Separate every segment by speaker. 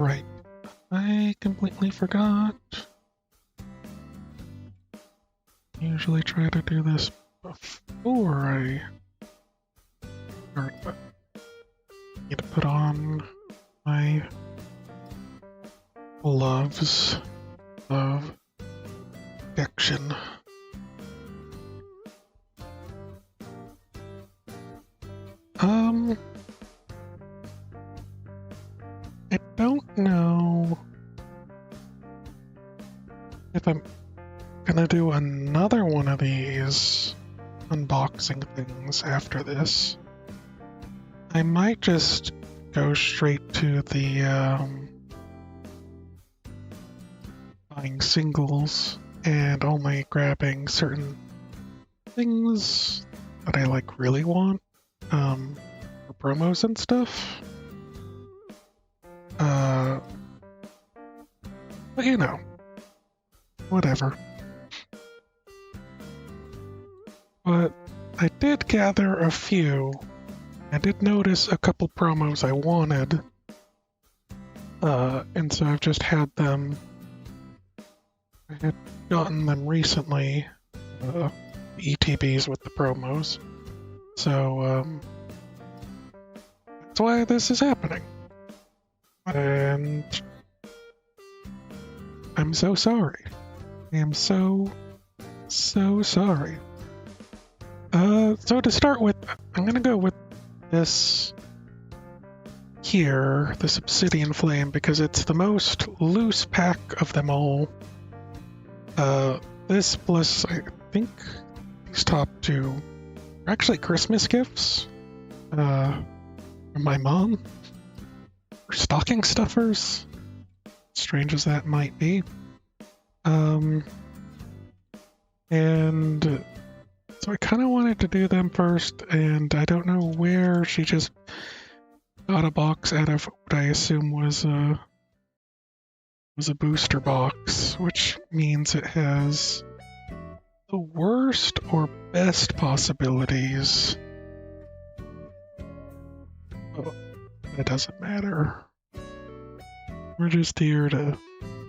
Speaker 1: Right. I completely forgot. Usually try to do this before I start, but I need to put on my gloves of protection. I don't know if I'm gonna do another one of these unboxing things after this. I might just go straight to the buying singles and only grabbing certain things that I really want for promos and stuff. But you know, whatever. But I did gather a few. I did notice a couple promos I wanted. And so I've just had them. I had gotten them recently. ETBs with the promos. So, that's why this is happening. And I'm so sorry. I am so sorry. So to start with, I'm gonna go with this here, this Obsidian Flame, because it's the most loose pack of them all. This plus, I think, these top two are actually Christmas gifts. From my mom. Or stocking stuffers. Strange as that might be. And so I kind of wanted to do them first, and I don't know where she just got a box out of what I assume was a booster box, which means it has the worst or best possibilities. Oh, it doesn't matter. We're just here to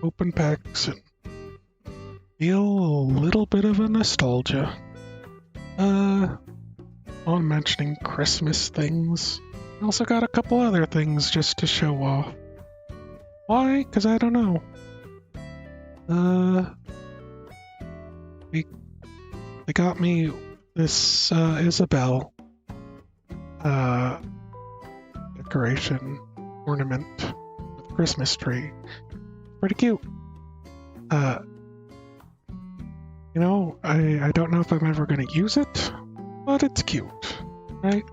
Speaker 1: open packs and feel a little bit of a nostalgia. On mentioning Christmas things, I also got a couple other things just to show off. Why? Because I don't know. They got me this Isabel decoration ornament with a Christmas tree. Pretty cute. You know, I don't know if I'm ever going to use it, but it's cute, right?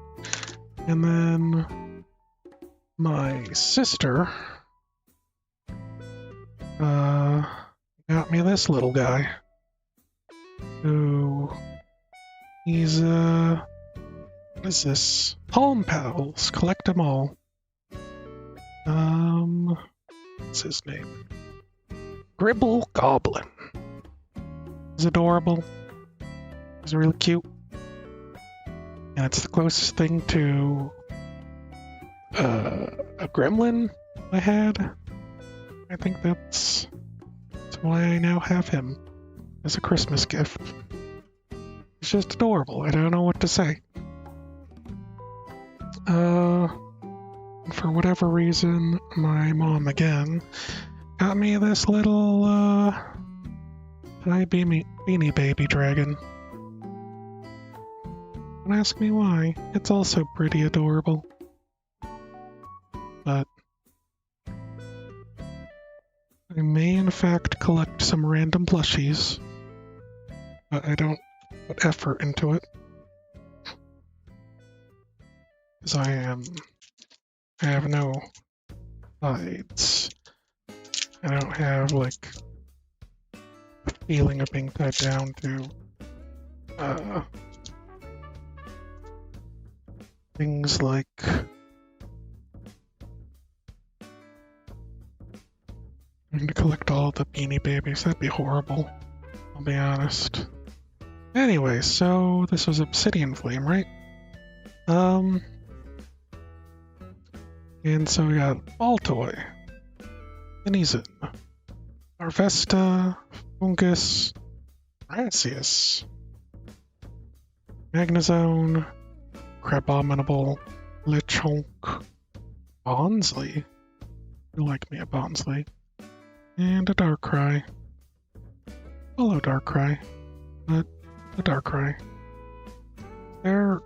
Speaker 1: And then my sister got me this little guy who he's what is this? Palm Pals, collect them all. What's his name? Gribble Goblin. He's adorable. He's really cute. And it's the closest thing to a gremlin I had. I think that's why I now have him as a Christmas gift. He's just adorable. I don't know what to say. For whatever reason, my mom again got me this little beanie baby dragon. Don't ask me why. It's also pretty adorable. But I may in fact collect some random plushies. But I don't put effort into it. Because I have no hides. I don't have a feeling of being tied down to things like having to collect all the Beanie Babies. That'd be horrible, I'll be honest. Anyway, so this was Obsidian Flame, right? And so we got Ball Toy. Denizen, Arvesta, Fungus, Gracias, Magnezone, Crabominable, Lichhulk, Bonsley. You like me a Bonsley. And a Darkrai. Hello, Darkrai. A Darkrai. There are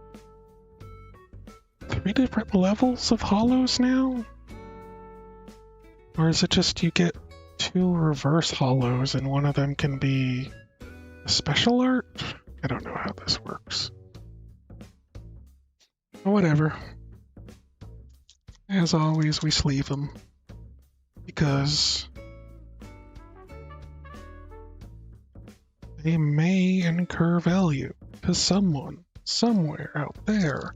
Speaker 1: 3 different levels of hollows now? Or is it just you get 2 reverse hollows and one of them can be a special art? I don't know how this works. But whatever. As always, we sleeve them. Because they may incur value to someone, somewhere out there.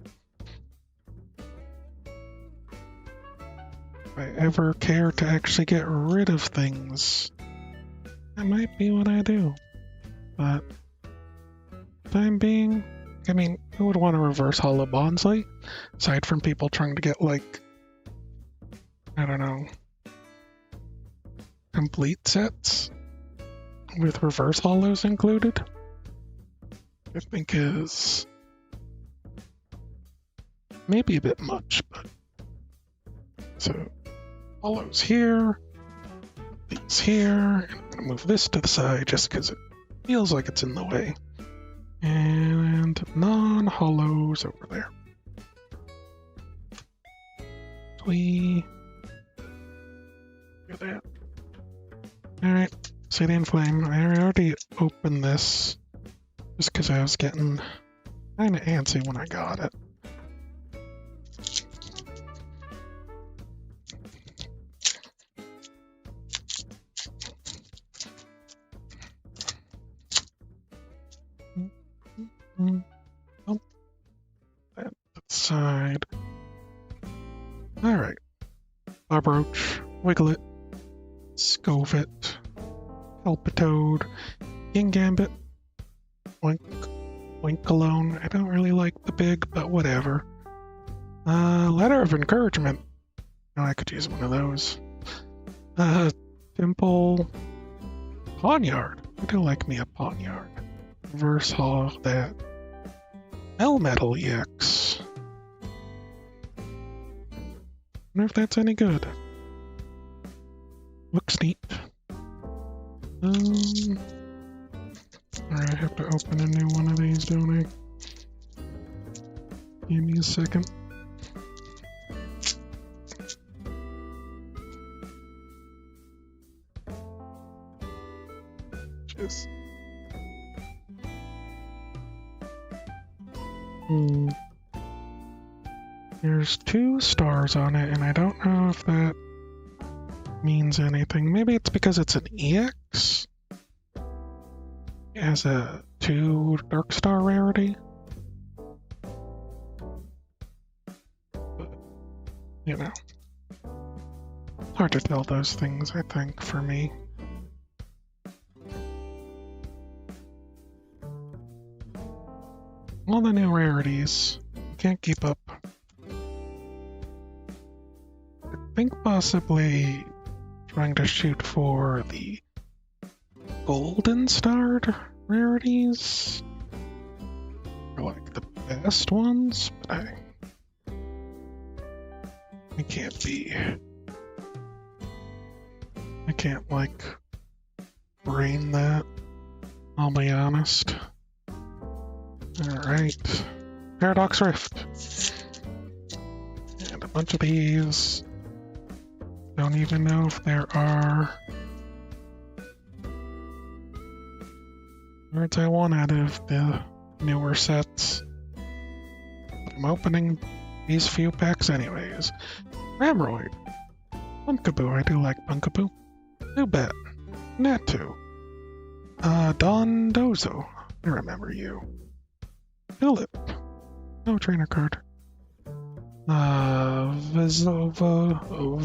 Speaker 1: If I ever care to actually get rid of things, that might be what I do. But, time being, I mean, who would want to reverse hollow Bonsley? Aside from people trying to get, like, I don't know, complete sets with reverse hollows included, I think is maybe a bit much, but so hollows here, these here, and I'm gonna move this to the side just because it feels like it's in the way, and non-hollows over there. We do that. Alright, City and Flame. I already opened this just because I was getting kind of antsy when I got it. Oh, that side. Alright. Barbroach, Wiglet, Scovit, Helpitoad, Gambit, Winkalone. I don't really like the big, but whatever. Letter of Encouragement. Oh, I could use one of those. Dimple, Pawniard. I do like me a Pawniard. Reverse Hall that. Melmetal EX. Wonder if that's any good. Looks neat. Alright, I have to open a new one of these, don't I? Give me a second. Just... There's 2 stars on it, and I don't know if that means anything. Maybe it's because it's an EX? It has a 2 Dark Star rarity? But, you know. Hard to tell those things, I think, for me. All the new rarities. Can't keep up. I think possibly trying to shoot for the golden starred rarities are like the best ones, but I can't be. I can't like brain that, I'll be honest. Alright. Paradox Rift. And a bunch of these. Don't even know if there are cards I want out of the newer sets. I'm opening these few packs anyways. Ramroid. Pumpkaboo, I do like Pumpkaboo. Zubat. Natu. Dondozo. I remember you. Philip. No trainer card.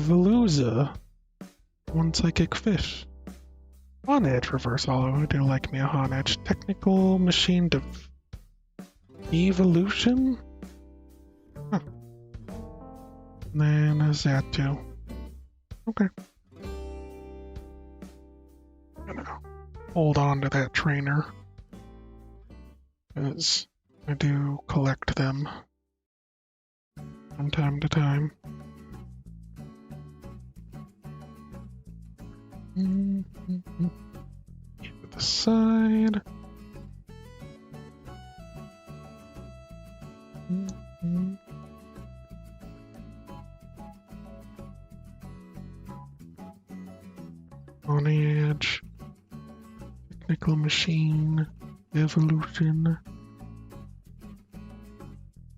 Speaker 1: Veluza. 1 Psychic Fish. Honedge Reverse Hollow. I do like me a Honedge. Technical Machine Evolution? Huh. And then a Zatu. Okay. hold on to that trainer, because I do collect them from time to time. Keep it aside. On edge. Technical machine. Evolution.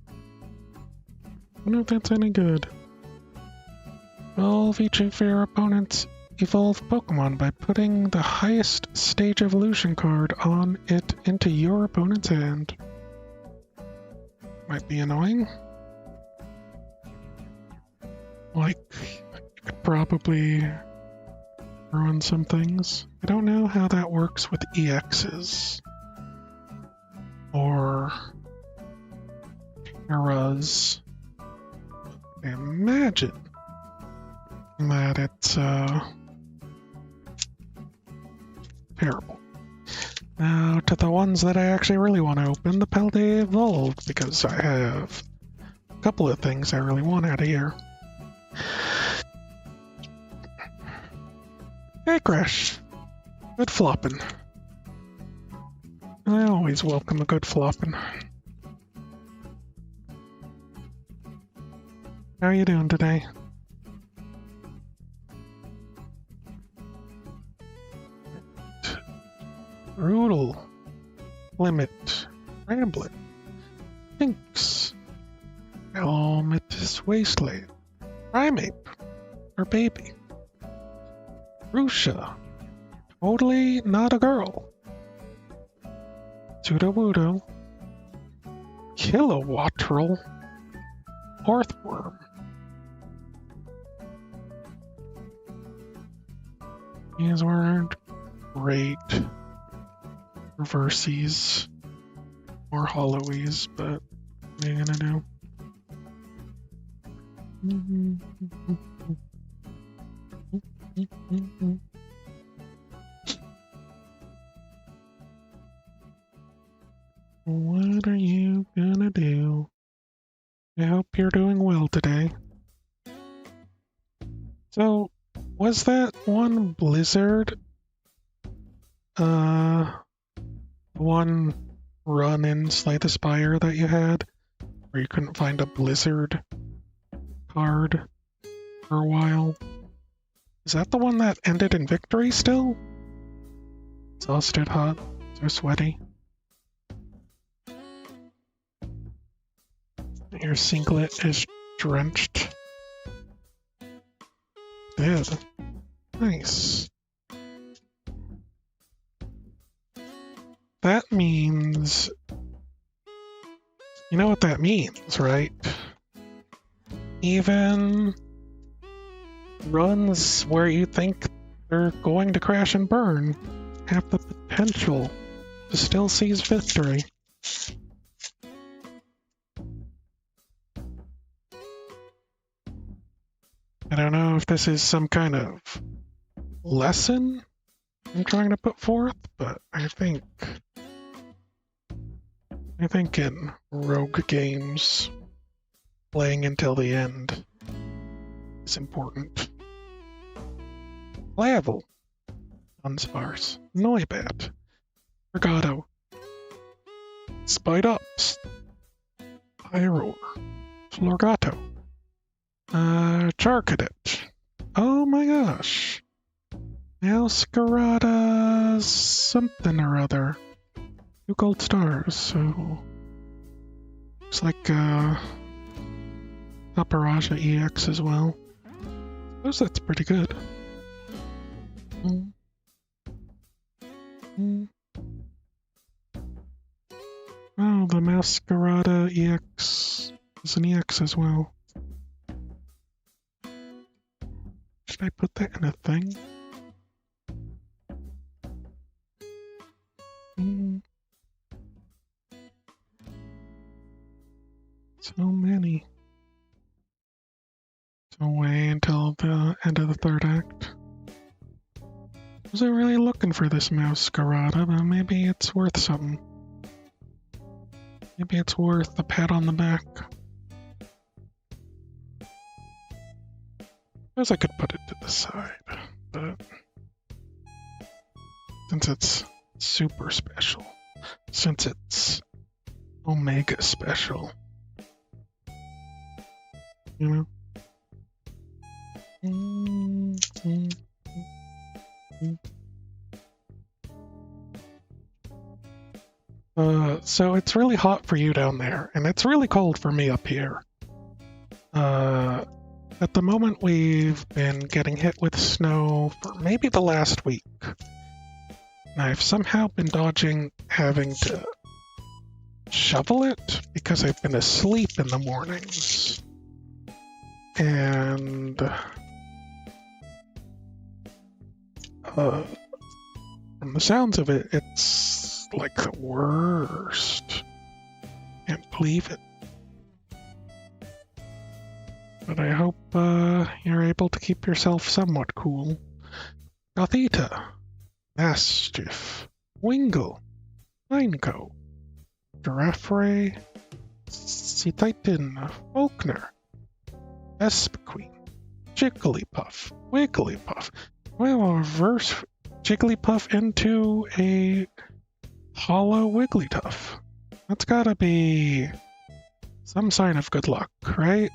Speaker 1: I don't know if that's any good. Evolve each of your opponent's evolved Pokemon by putting the highest stage evolution card on it into your opponent's hand. Might be annoying. Like, you could probably ruin some things. I don't know how that works with EXs. Or eras. I imagine that it's terrible. Now to the ones that I actually really want to open, the Paldea Evolved, because I have a couple of things I really want out of here. Hey Crash, good flopping. I always welcome a good flopping. How are you doing today? Brutal. Limit. Ramblet. Thinks. Helmetus Wasteland. Primate. Or baby. Rusha. Totally not a girl. Sudowoodo. Kilowattrel. Earthworm. These weren't great reverses or hollowies, but what are you gonna do? What are you gonna do? I hope you're doing well today. So, was that one blizzard? One run in Slay the Spire that you had, where you couldn't find a blizzard card for a while? Is that the one that ended in victory still? Exhausted, hot, so sweaty. Your singlet is drenched. Dead. Nice. That means... You know what that means, right? Even runs where you think they're going to crash and burn have the potential to still seize victory. I don't know if this is some kind of lesson I'm trying to put forth, but I think in rogue games, playing until the end is important. Level, Unsparse, Noibat, Regato, Spidops, Pyroar, Florgato, Charcadet. Oh my gosh. Masquerada something or other. 2 gold stars, so looks like Paparaja EX as well. I suppose that's pretty good. Oh, the Masquerada EX is an EX as well. Should I put that in a thing? So many. So wait until the end of the 3rd act. Wasn't really looking for this masquerada, but maybe it's worth something. Maybe it's worth a pat on the back. Suppose I could put it to the side, but since it's super special, since it's Omega special, you know? So it's really hot for you down there, and it's really cold for me up here. At the moment, we've been getting hit with snow for maybe the last week. And I've somehow been dodging having to shovel it because I've been asleep in the mornings. And from the sounds of it, it's like the worst. Can't believe it. But I hope you're able to keep yourself somewhat cool. Gothita, Mastiff, Wingle, Mineco, Giraffray, Titan, Faulkner, Vespiqueen, Jigglypuff, Wigglypuff. We'll reverse Jigglypuff into a hollow Wigglytuff. That's gotta be some sign of good luck, right?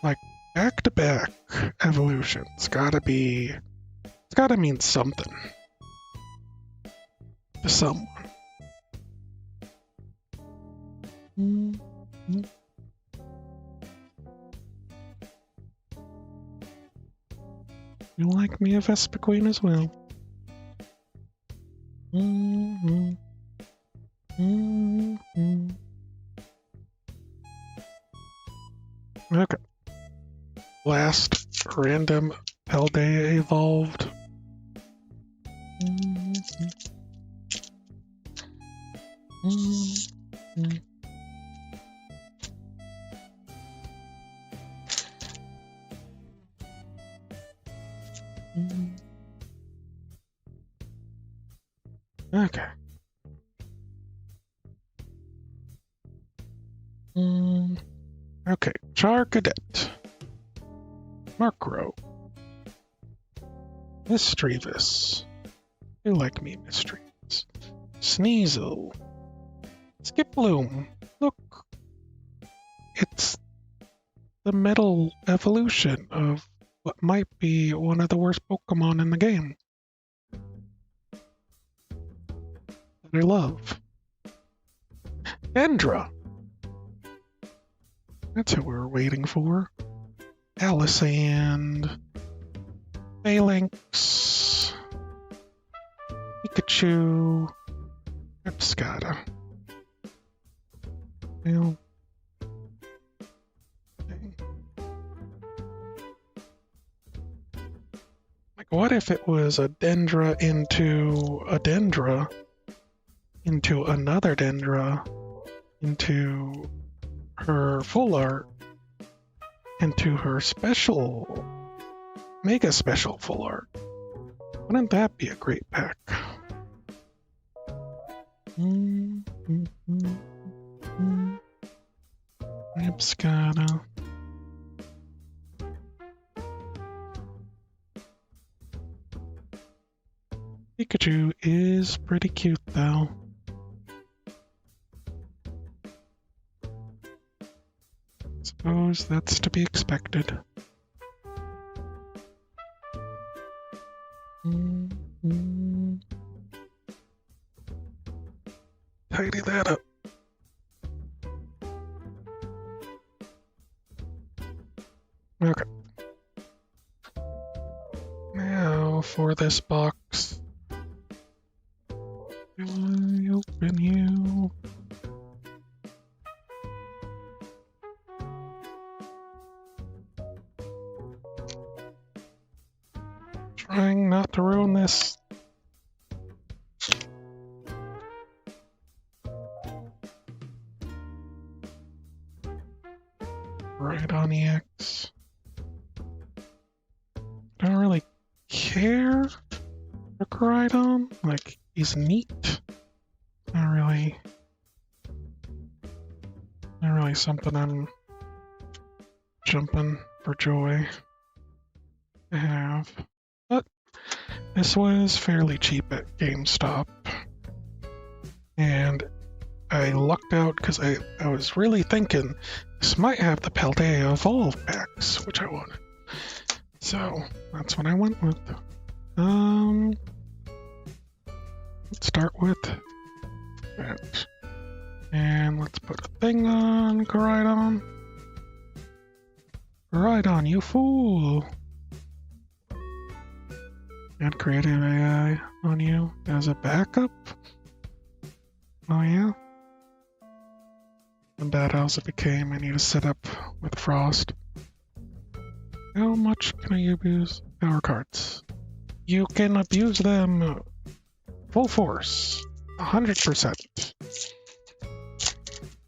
Speaker 1: Like, back-to-back evolutions gotta mean something to someone. You like me a Vespiqueen as well. Okay. Last random Paldea evolved. Okay. Okay, Charcadet, Murkrow, Misdreavus. You like me, Misdreavus. Sneasel, Skiploom. Look, it's the metal evolution of what might be one of the worst Pokemon in the game. That I love. Dendra. That's who we were waiting for. Alisand, Phalanx, Pikachu, Repscata. Well, like, what if it was a Dendra into a Dendra, into another Dendra, into her full art, into her special, mega special full art? Wouldn't that be a great pack? Repscata. Pikachu is pretty cute though. Suppose that's to be expected. Tidy that up. Okay. Now for this box. Do I open you? Trying not to ruin this. Right on EX. care for Koraidon. Like, he's neat. Not really something I'm jumping for joy to have. But this was fairly cheap at GameStop. And I lucked out because I was really thinking this might have the Paldea Evolve packs, which I wanted. So that's what I went with. Let's start with that. And let's put a thing on Koraidon. Koraidon, you fool! Add creative AI on you as a backup? Oh yeah? The badass it became, I need to set up with Frost. How much can I abuse power cards? You can abuse them full force, 100%.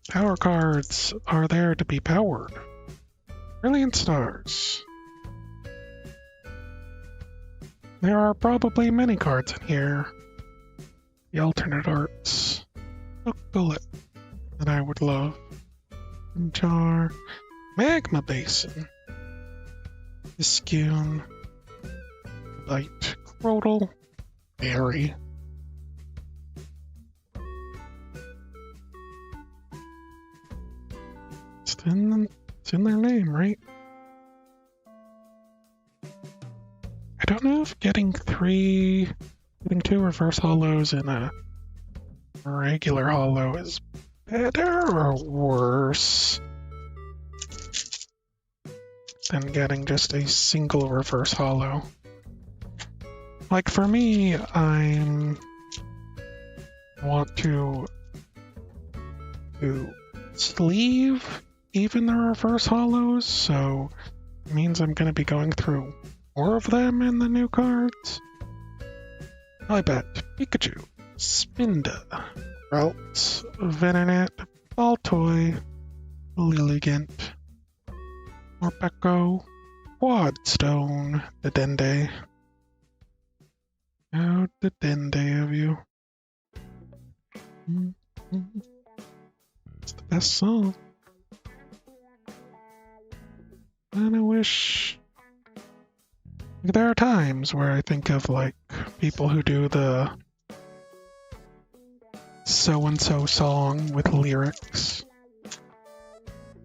Speaker 1: Power cards are there to be powered. Brilliant stars. There are probably many cards in here. The alternate arts. Hook bullet that I would love. Jar. Magma Basin. Iscune. Light. Crodal. Berry. It's in their name, right? I don't know if getting two reverse hollows in a regular hollow is better or worse than getting just a single reverse hollow. Like for me, I want to sleeve even the reverse hollows, so it means I'm going to be going through more of them in the new cards. I bet Pikachu, Spinda, Ralts, Venonat, Baltoy, Lilligant, Morpeko, Quadstone, Dedenne. How Dedenne of you. It's the best song. And I wish... There are times where I think of, like, people who do the so-and-so song with lyrics.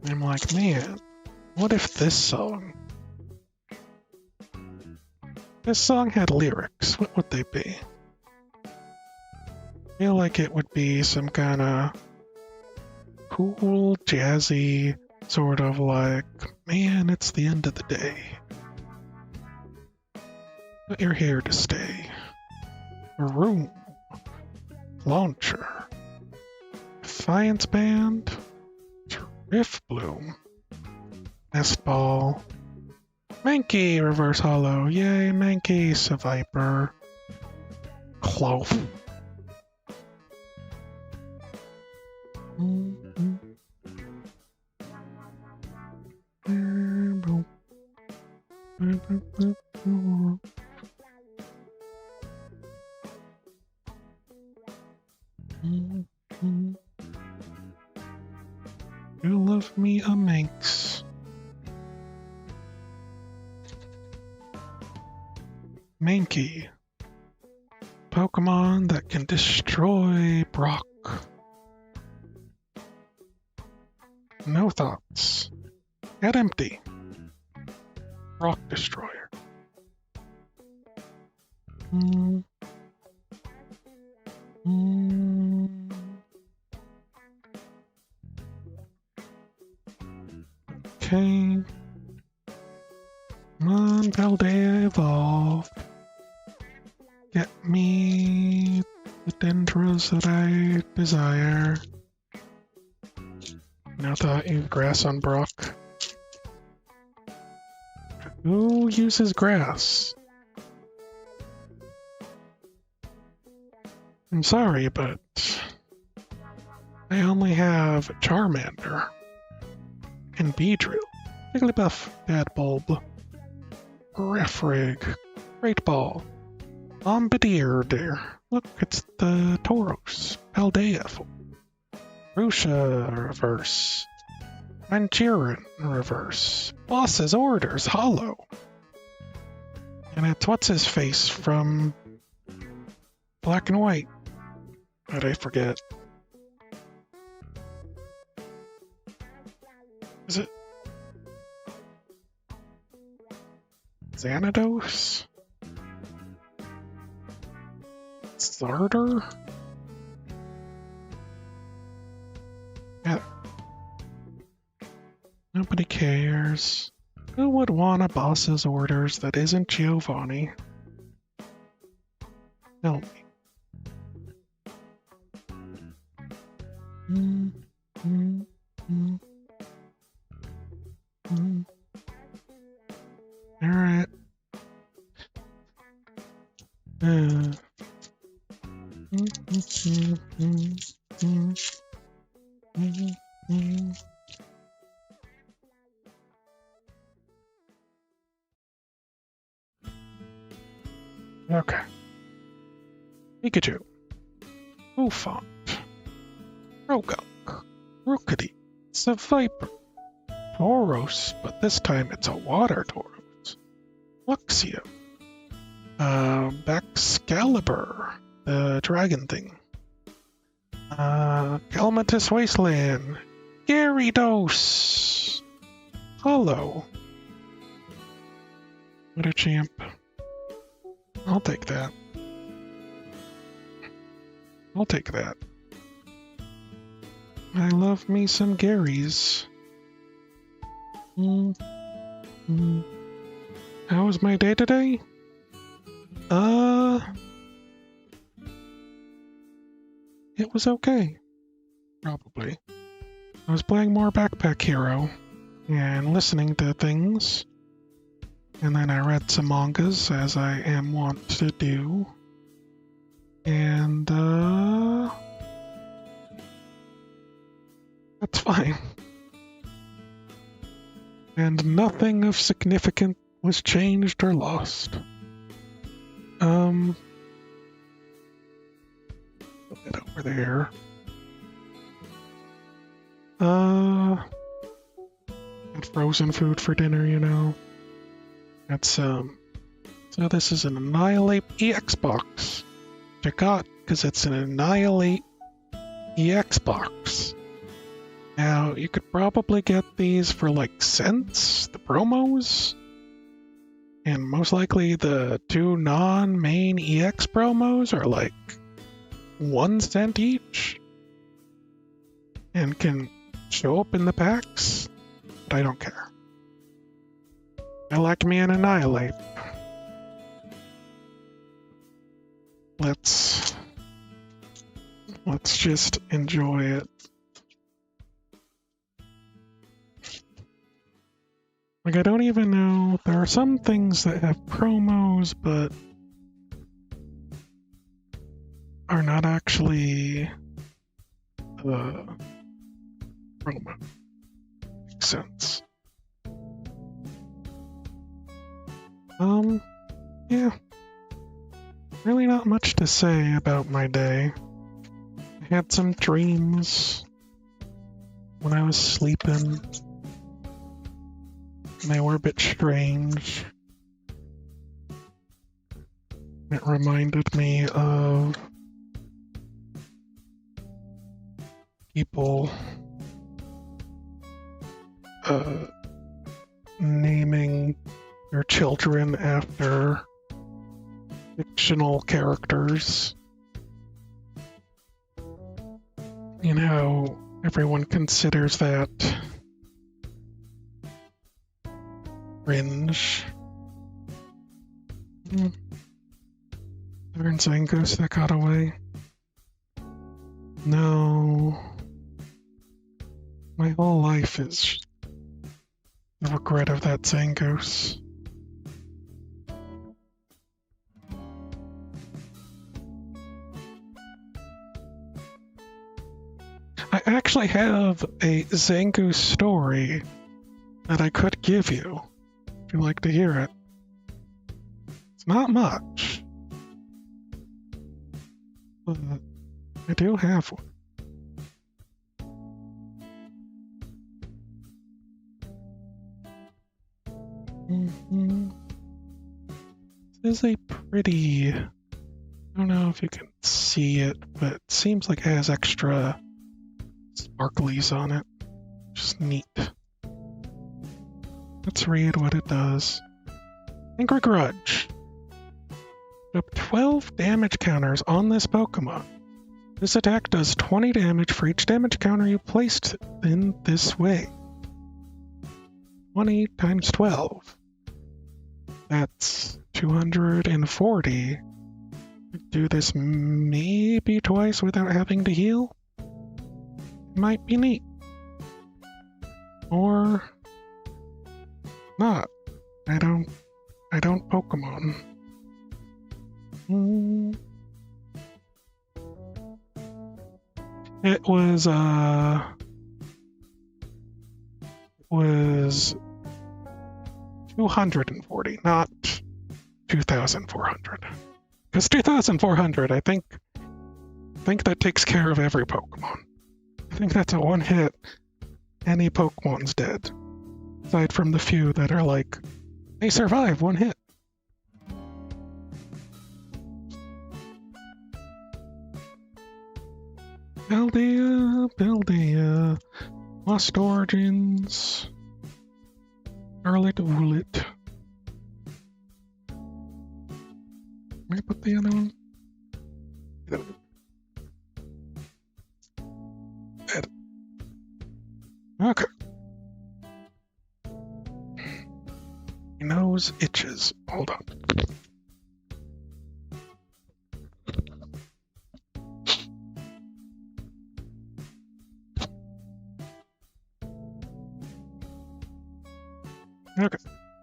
Speaker 1: I'm like, man, what if this song had lyrics? What would they be? I feel like it would be some kind of cool, jazzy, sort of like, man, it's the end of the day. But you're here to stay. A room. Launcher. Defiance Band. Rift Bloom. Nest Ball. Mankey Reverse Hollow. Yay, Mankey, Seviper. Cloth. You love me a Manx. Mankey. Pokemon that can destroy Brock. No thoughts. Head empty. Rock Destroyer. Okay. Come on, Paldea Evolve. Get me the Dendros that I desire. No thought you grass on Brock. Who uses grass? I'm sorry, but I only have Charmander and Beedrill, Jigglypuff, Bad Bulb, Refrig, Great ball. Bombardier there. Look, it's the Tauros. Paldea. Rusha reverse. Manchurin reverse. Boss's orders hollow. And it's what's his face from Black and White. How'd I forget? Is it Xanados? Zarder? Yeah. Nobody cares. Who would want a boss's orders that isn't Giovanni? Tell me. Alright. Okay. Pikachu. Bouffant. Rogunk. Rookity. It's a Viper. Tauros, but this time it's a water Tauros. Luxio. Baxcalibur. The dragon thing. Calamitous Wasteland. Gyarados. Hollow. What a champ. I'll take that. I'll take that. I love me some Garys. How was my day today? It was okay. Probably. I was playing more Backpack Hero and listening to things. And then I read some mangas, as I am wont to do. And, that's fine. And nothing of significance was changed or lost. Put it over there. Had frozen food for dinner, you know. That's, so this is an Annihilate EX box. Which I got because it's an Annihilate EX box. Now, you could probably get these for like cents, the promos. And most likely the two non-main EX promos are like 1 cent each. And can show up in the packs. But I don't care. I like me an Annihilate. Let's just enjoy it. Like, I don't even know. There are some things that have promos, but are not actually promo. Makes sense. Yeah. Really not much to say about my day. I had some dreams when I was sleeping. And they were a bit strange. It reminded me of people naming their children after fictional characters. You know, everyone considers that cringe. Darn Zangoose that got away. No. My whole life is the regret of that Zangoose. I actually have a Zangoose story that I could give you, if you'd like to hear it. It's not much. But I do have one. This is a pretty... I don't know if you can see it, but it seems like it has extra sparklies on it. Just neat. Let's read what it does. Angry Grudge. Put up 12 damage counters on this Pokemon. This attack does 20 damage for each damage counter you placed in this way. 20 times 12. That's 240. Do this maybe twice without having to heal? Might be neat. Or not. I don't Pokemon. It was 240, not 2,400. Because 2,400, I think that takes care of every Pokemon. I think that's a one hit. Any Pokemon's dead. Aside from the few that are like, they survive one hit. Paldea, Lost Origins, Charlotte Woolet. Can I put the other one? Okay. My nose itches. Hold on. Okay.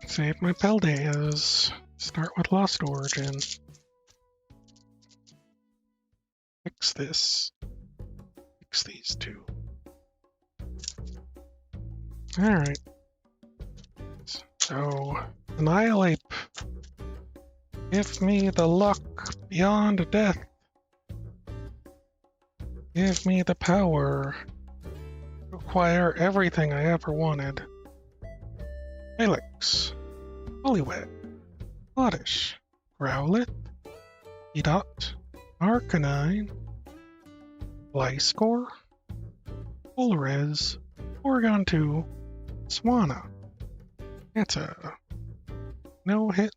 Speaker 1: Save my Paldeas. Start with Lost Origin. Fix this. Fix these two. Alright. So, Annihilate. Give me the luck beyond death. Give me the power to acquire everything I ever wanted. Helix. Poliwag. Oddish. Growlithe. Edot. Arcanine. Gliscor. Polres. Oregon 2. Swanna. That's a no-hit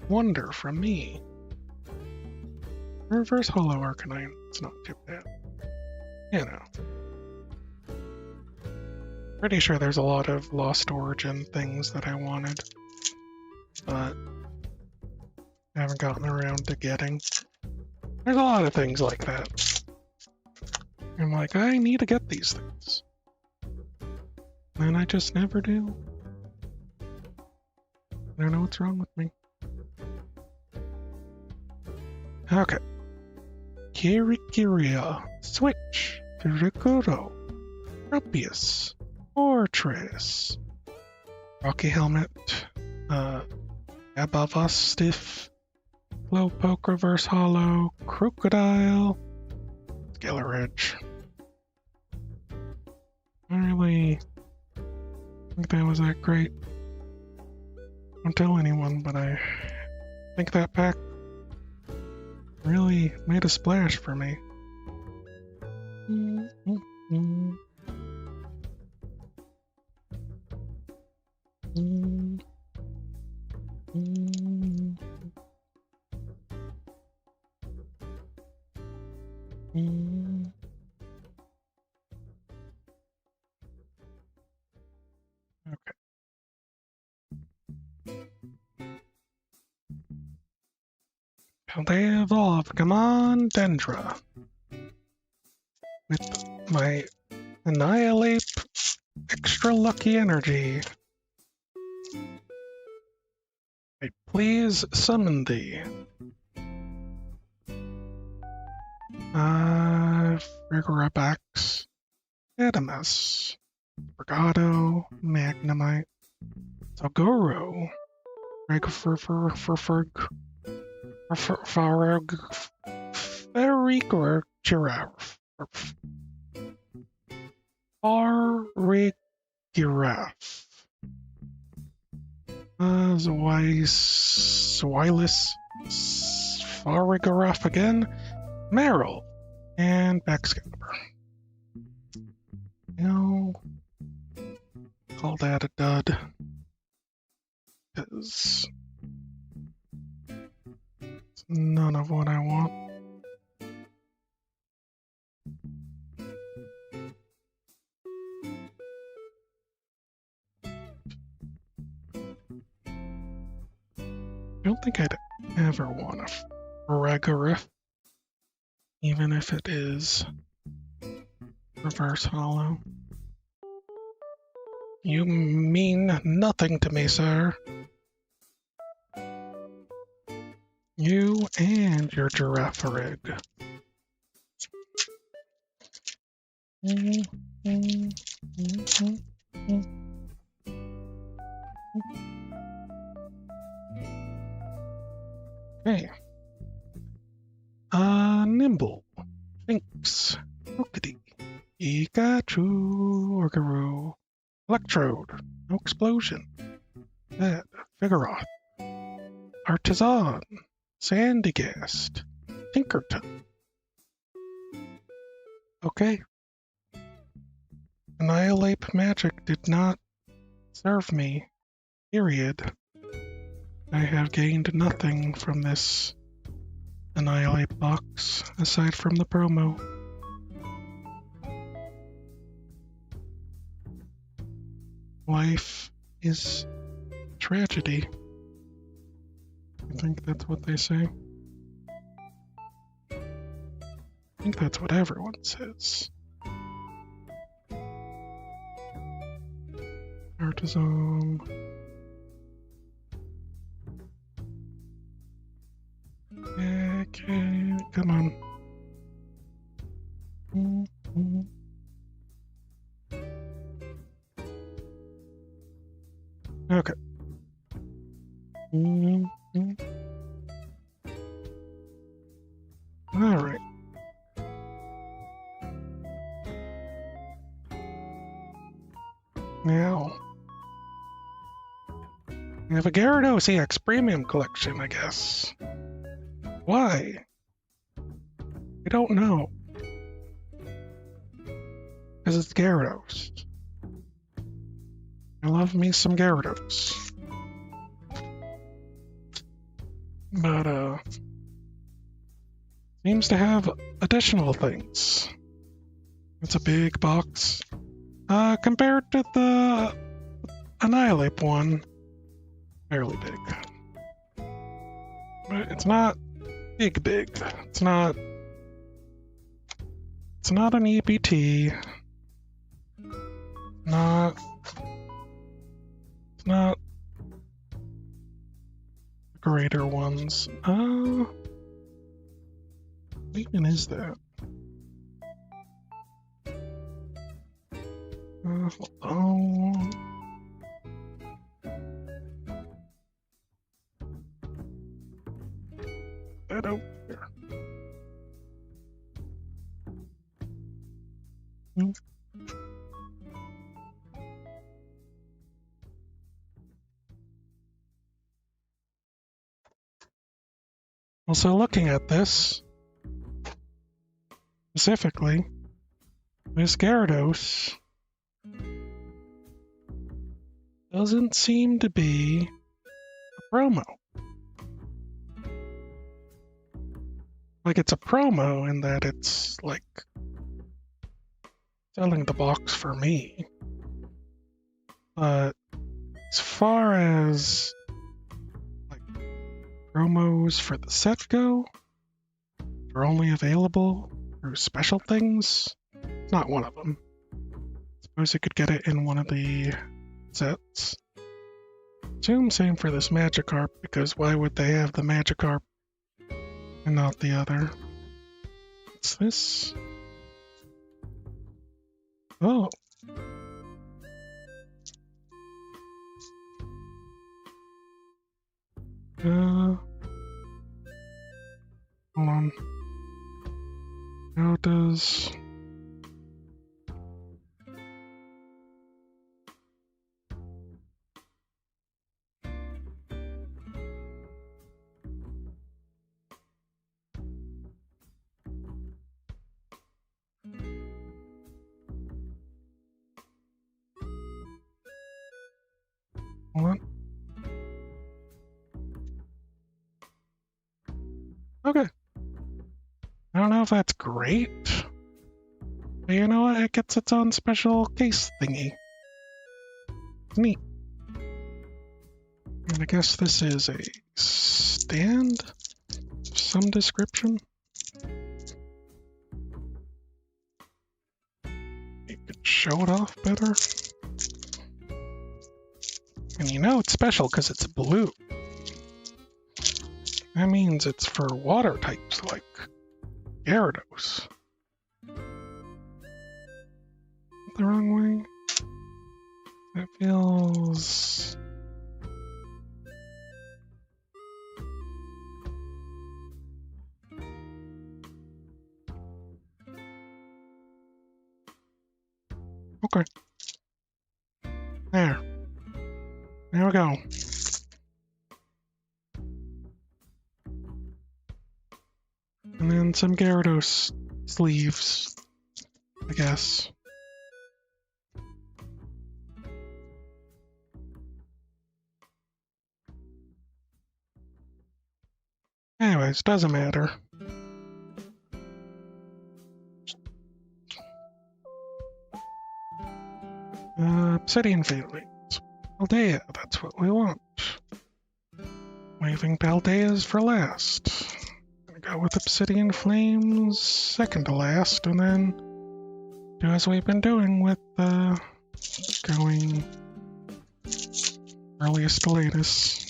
Speaker 1: wonder from me. Reverse Holo Arcanine. It's not too bad. You know. Pretty sure there's a lot of Lost Origin things that I wanted, but I haven't gotten around to getting. There's a lot of things like that. I'm like, I need to get these things. And I just never do. I don't know what's wrong with me. Okay. Kirikiria. Switch. Kirikuro. Rupius. Fortress. Rocky Helmet. Above Stiff. Slowpoke Reverse Hollow. Crocodile. Scalar Edge. I really think that was that great. Don't tell anyone, but I think that pack really made a splash for me. Okay. Paldea Evolve, come on, Dendra. With my Annihilate extra lucky energy. I please summon thee. Frigoribax, Adamus, Brigado, Magnemite, Sagoro, Regfurfurfurfurg, Farigor giraffe. Farigiraffe. Zwilus. Farigiraffe again. Merrill. And backscalper. No. Call that a dud. Because it's none of what I want. I don't think I'd ever want a Farigiraffe, even if it is reverse hollow. You mean nothing to me, sir. You and your giraffe rig. Okay. Nimble. Sphinx. Rookity. Pikachu. Orgaroo. Electrode. No explosion. That. Vigoroth. Artisan. Sandygast. Tinkerton. Okay. Annihilate magic did not serve me. Period. I have gained nothing from this Annihilate box, aside from the promo. Life is tragedy. I think that's what they say. I think that's what everyone says. Artisan. Okay, come on. Okay. All right. Now, we have a Gyarados EX Premium Collection, I guess. Why? I don't know. Because it's Gyarados. I love me some Gyarados. But, seems to have additional things. It's a big box. Compared to the Annihilate one, fairly big. But it's not big. It's not an EBT. It's not the greater ones. What even is that? Hold on. That over here. Also, looking at this specifically, this Gyarados doesn't seem to be a promo. Like, it's a promo in that it's like selling the box for me. But as far as like promos for the set go, they're only available through special things. It's not one of them. Suppose you could get it in one of the sets. Assume same for this Magikarp, because why would they have the Magikarp and not the other? What's this? Oh. Hold on. How does... Hold on. Okay. I don't know if that's great. But you know what? It gets its own special case thingy. It's neat. And I guess this is a stand of some description. You could show it off better. And you know it's special because it's blue. That means it's for water types like Gyarados. The wrong way? It feels... Okay. There. There we go. And then some Gyarados sleeves, I guess. Anyways, doesn't matter. Obsidian Failings. Paldea, that's what we want. Waving Paldeas for last. Gonna go with Obsidian Flames second to last, and then do as we've been doing with going earliest to latest.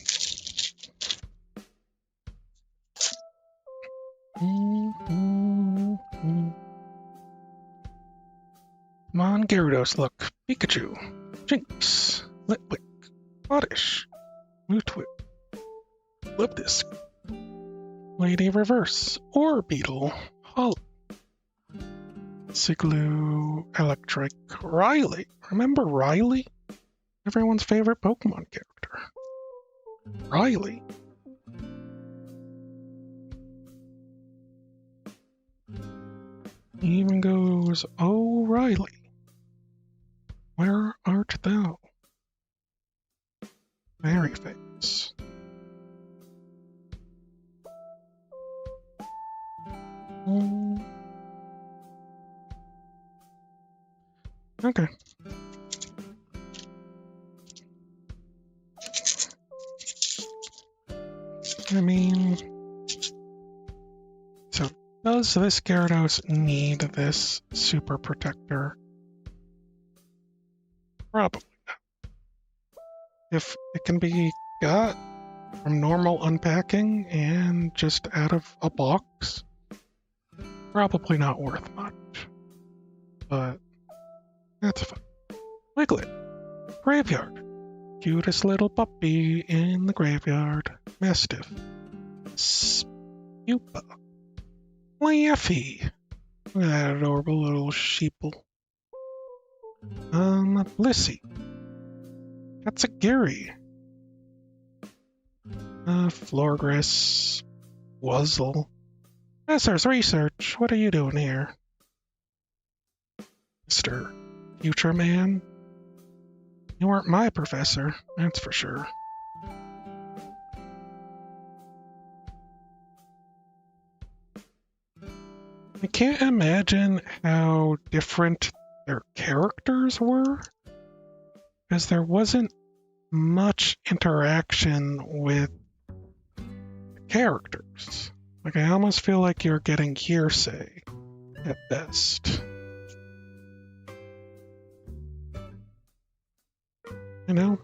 Speaker 1: Come on, Gyarados, look. Pikachu, Jinx, Litwick, Oddish, Mewtwo, Lipdisc, Lady Reverse, Orbeetle, Hollow, Sigloo, Electric, Riley. Remember Riley? Everyone's favorite Pokemon character. Riley. He even goes, "Oh, Riley, where art thou?" Very famous. Okay. I mean, so does this Gyarados need this super protector? Probably not. If it can be got from normal unpacking and just out of a box, probably not worth much. But that's fine. Wiglet, Graveyard. Cutest little puppy in the graveyard. Mastiff. Spupa. Laffy. Look at that adorable little sheeple. Blissey. Katsugiri. Florgress. Wuzzle. Professor's research. What are you doing here? Mr. Future Man? You weren't my professor, that's for sure. I can't imagine how different their characters were, because there wasn't much interaction with the characters. Like, I almost feel like you're getting hearsay at best. You know,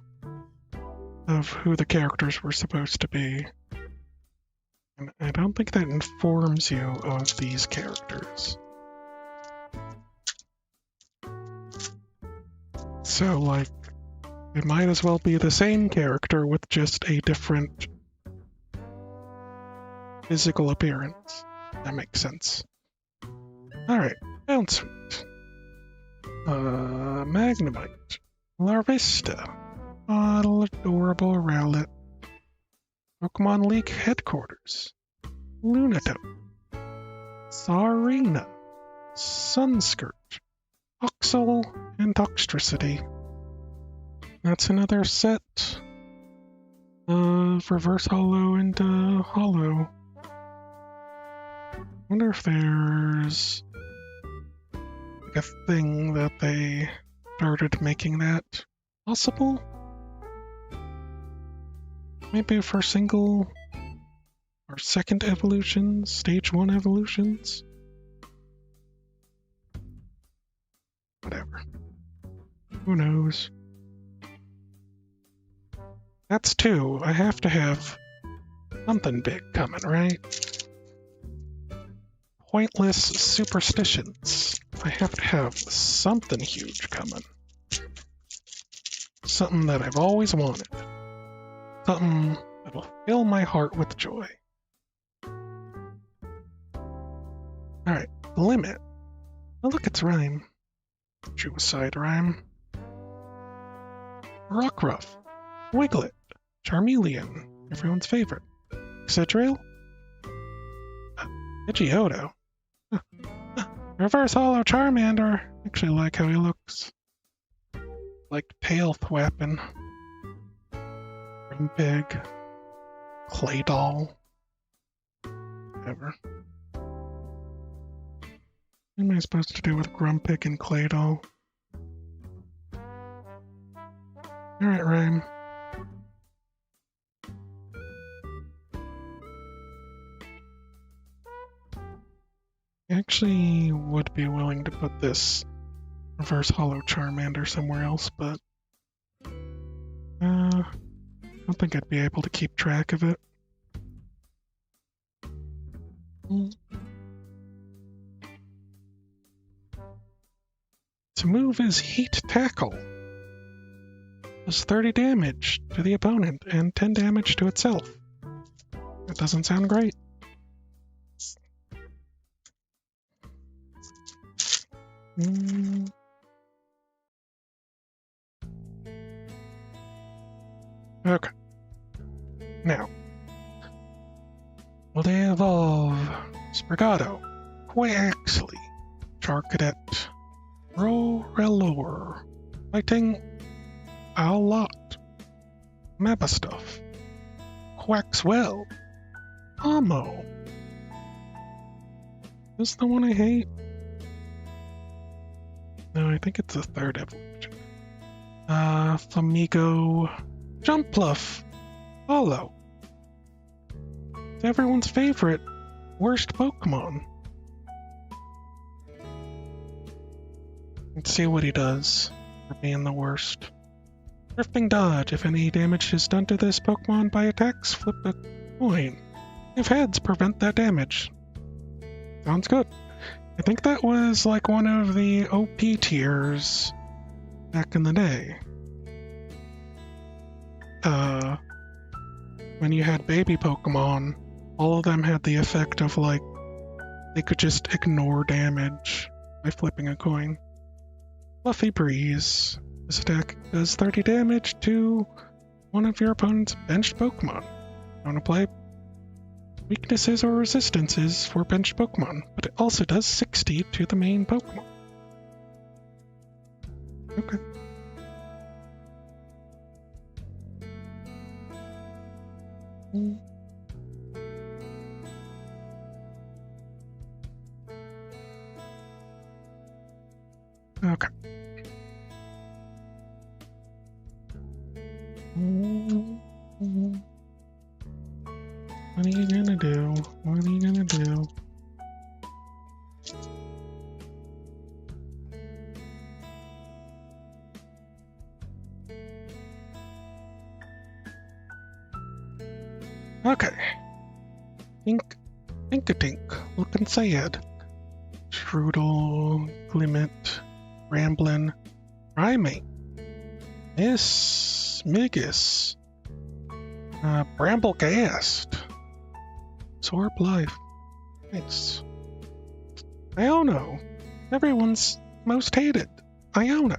Speaker 1: of who the characters were supposed to be. And I don't think that informs you of these characters. So, like, it might as well be the same character with just a different physical appearance. That makes sense. Alright, Bounce Sweet. Magnemite. Larvista. Model Adorable Rowlet. Pokemon League Headquarters. Lunatone. Tsarina. Sunscourge. Oxel and Toxtricity. That's another set of Reverse Hollow and Hollow. Wonder if there's like a thing that they started making that possible? Maybe for single or second evolutions, stage 1 evolutions? Whatever. Who knows? That's 2. I have to have something big coming, right? Pointless superstitions. I have to have something huge coming. Something that I've always wanted. Something that'll fill my heart with joy. Alright, Limit. Oh look, it's Rhyme. Suicide Rhyme. Rockruff. Wiglet. Charmeleon. Everyone's favorite. Excadrill. Pidgeotto. Reverse Hollow Charmander. Actually like how he looks. Like Pale Thwappin. Grumpig. Claydol. Whatever. What am I supposed to do with Grumpig and Claydol? Alright, Rhyme. I actually would be willing to put this Reverse Hollow Charmander somewhere else, but I don't think I'd be able to keep track of it. Its move is Heat Tackle. Does 30 damage to the opponent and 10 damage to itself. That doesn't sound great. Okay. Now, will they evolve Sprigato, Quaxley, Charcadet, Rorelor, Fighting Owlott, Mabastuff, Quaxwell, Amo. Is this the one I hate? No, I think it's the third evolution. Flamigo, Jumpluff, Hollow. It's everyone's favorite worst Pokemon. Let's see what he does for being the worst. Drifting Dodge. If any damage is done to this Pokemon by attacks, flip a coin. If heads, prevent that damage. Sounds good. I think that was like one of the OP tiers back in the day. When you had baby Pokemon, all of them had the effect of like, they could just ignore damage by flipping a coin. Fluffy Breeze. This attack does 30 damage to one of your opponent's benched Pokemon. You want to play weaknesses or resistances for benched Pokemon, but it also does 60 to the main Pokemon. Okay. Okay. What are you gonna do? What are you gonna do? Okay. Inkatink, looking sad. Strudel, Glimmet, Ramblin', Primate, Migus, Bramblegast, Sorb Life, Nice. Iono. Everyone's most hated. Iono.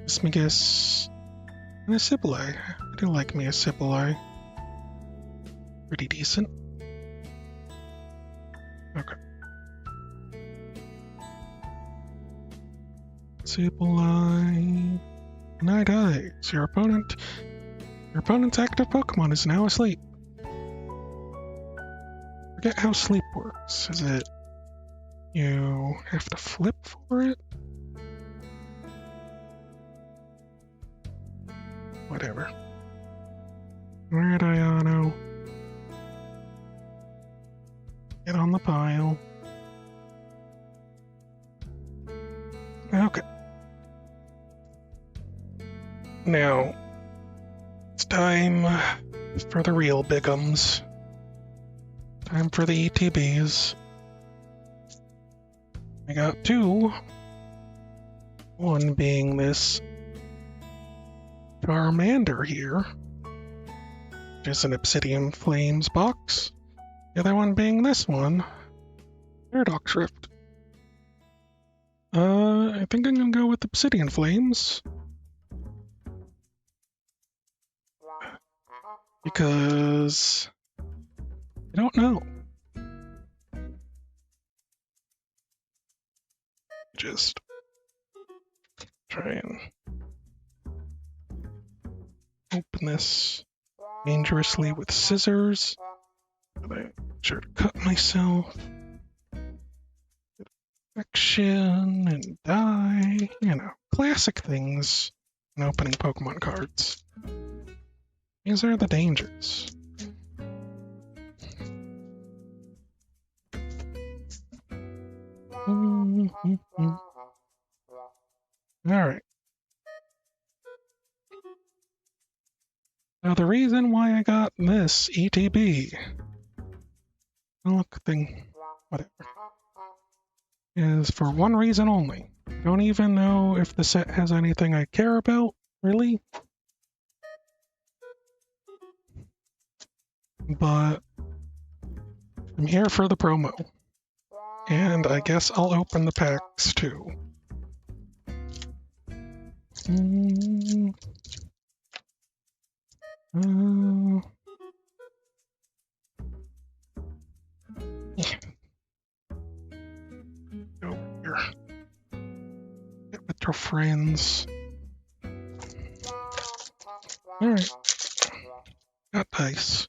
Speaker 1: Smigus. And a Sibylle. I do like me a Sibylle. Pretty decent. Okay. Sibylle. Night Eyes. Your opponent's active Pokemon is now asleep. Forget how sleep works. Is it you have to flip for it? Whatever. Alright, Iono. Get on the pile. Okay. Now, it's time for the real bigums. Time for the ETBs. I got two. One being this Charmander here, which is an Obsidian Flames box. The other one being this one, Paradox Rift. I think I'm gonna go with Obsidian Flames. Because I don't know. Just try and open this dangerously with scissors. But I sure to cut myself. Infection and die. You know, classic things in opening Pokemon cards. These are the dangers. Alright. Now the reason why I got this ETB, whatever, is for one reason only. I don't even know if the set has anything I care about, really. But I'm here for the promo. And I guess I'll open the packs too. Over here. Get with your friends. Alright. Got dice.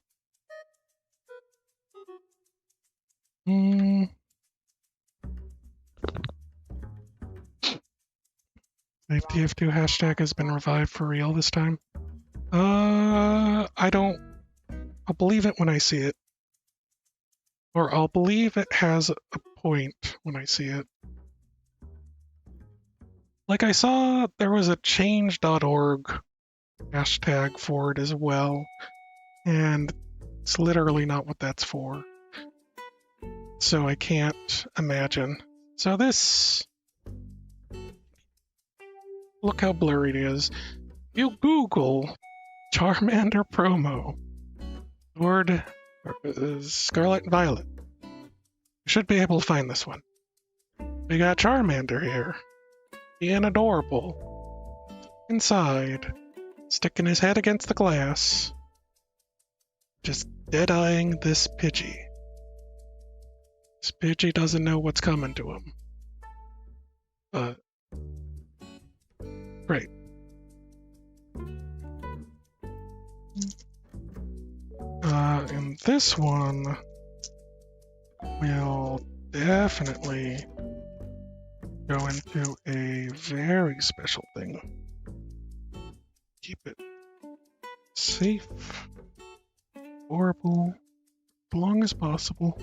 Speaker 1: The TF2 hashtag has been revived for real this time. I'll believe it when I see it. Or I'll believe it has a point when I see it. Like I saw there was a change.org hashtag for it as well, and it's literally not what that's for. So I can't imagine. So this... Look how blurry it is. You Google Charmander promo. Lord Scarlet and Violet. You should be able to find this one. We got Charmander here. Being adorable. Inside. Sticking his head against the glass. Just dead-eyeing this Pidgey. This Pidgey doesn't know what's coming to him. But... Great. And this one will definitely go into a very special thing. Keep it safe, horrible, as long as possible.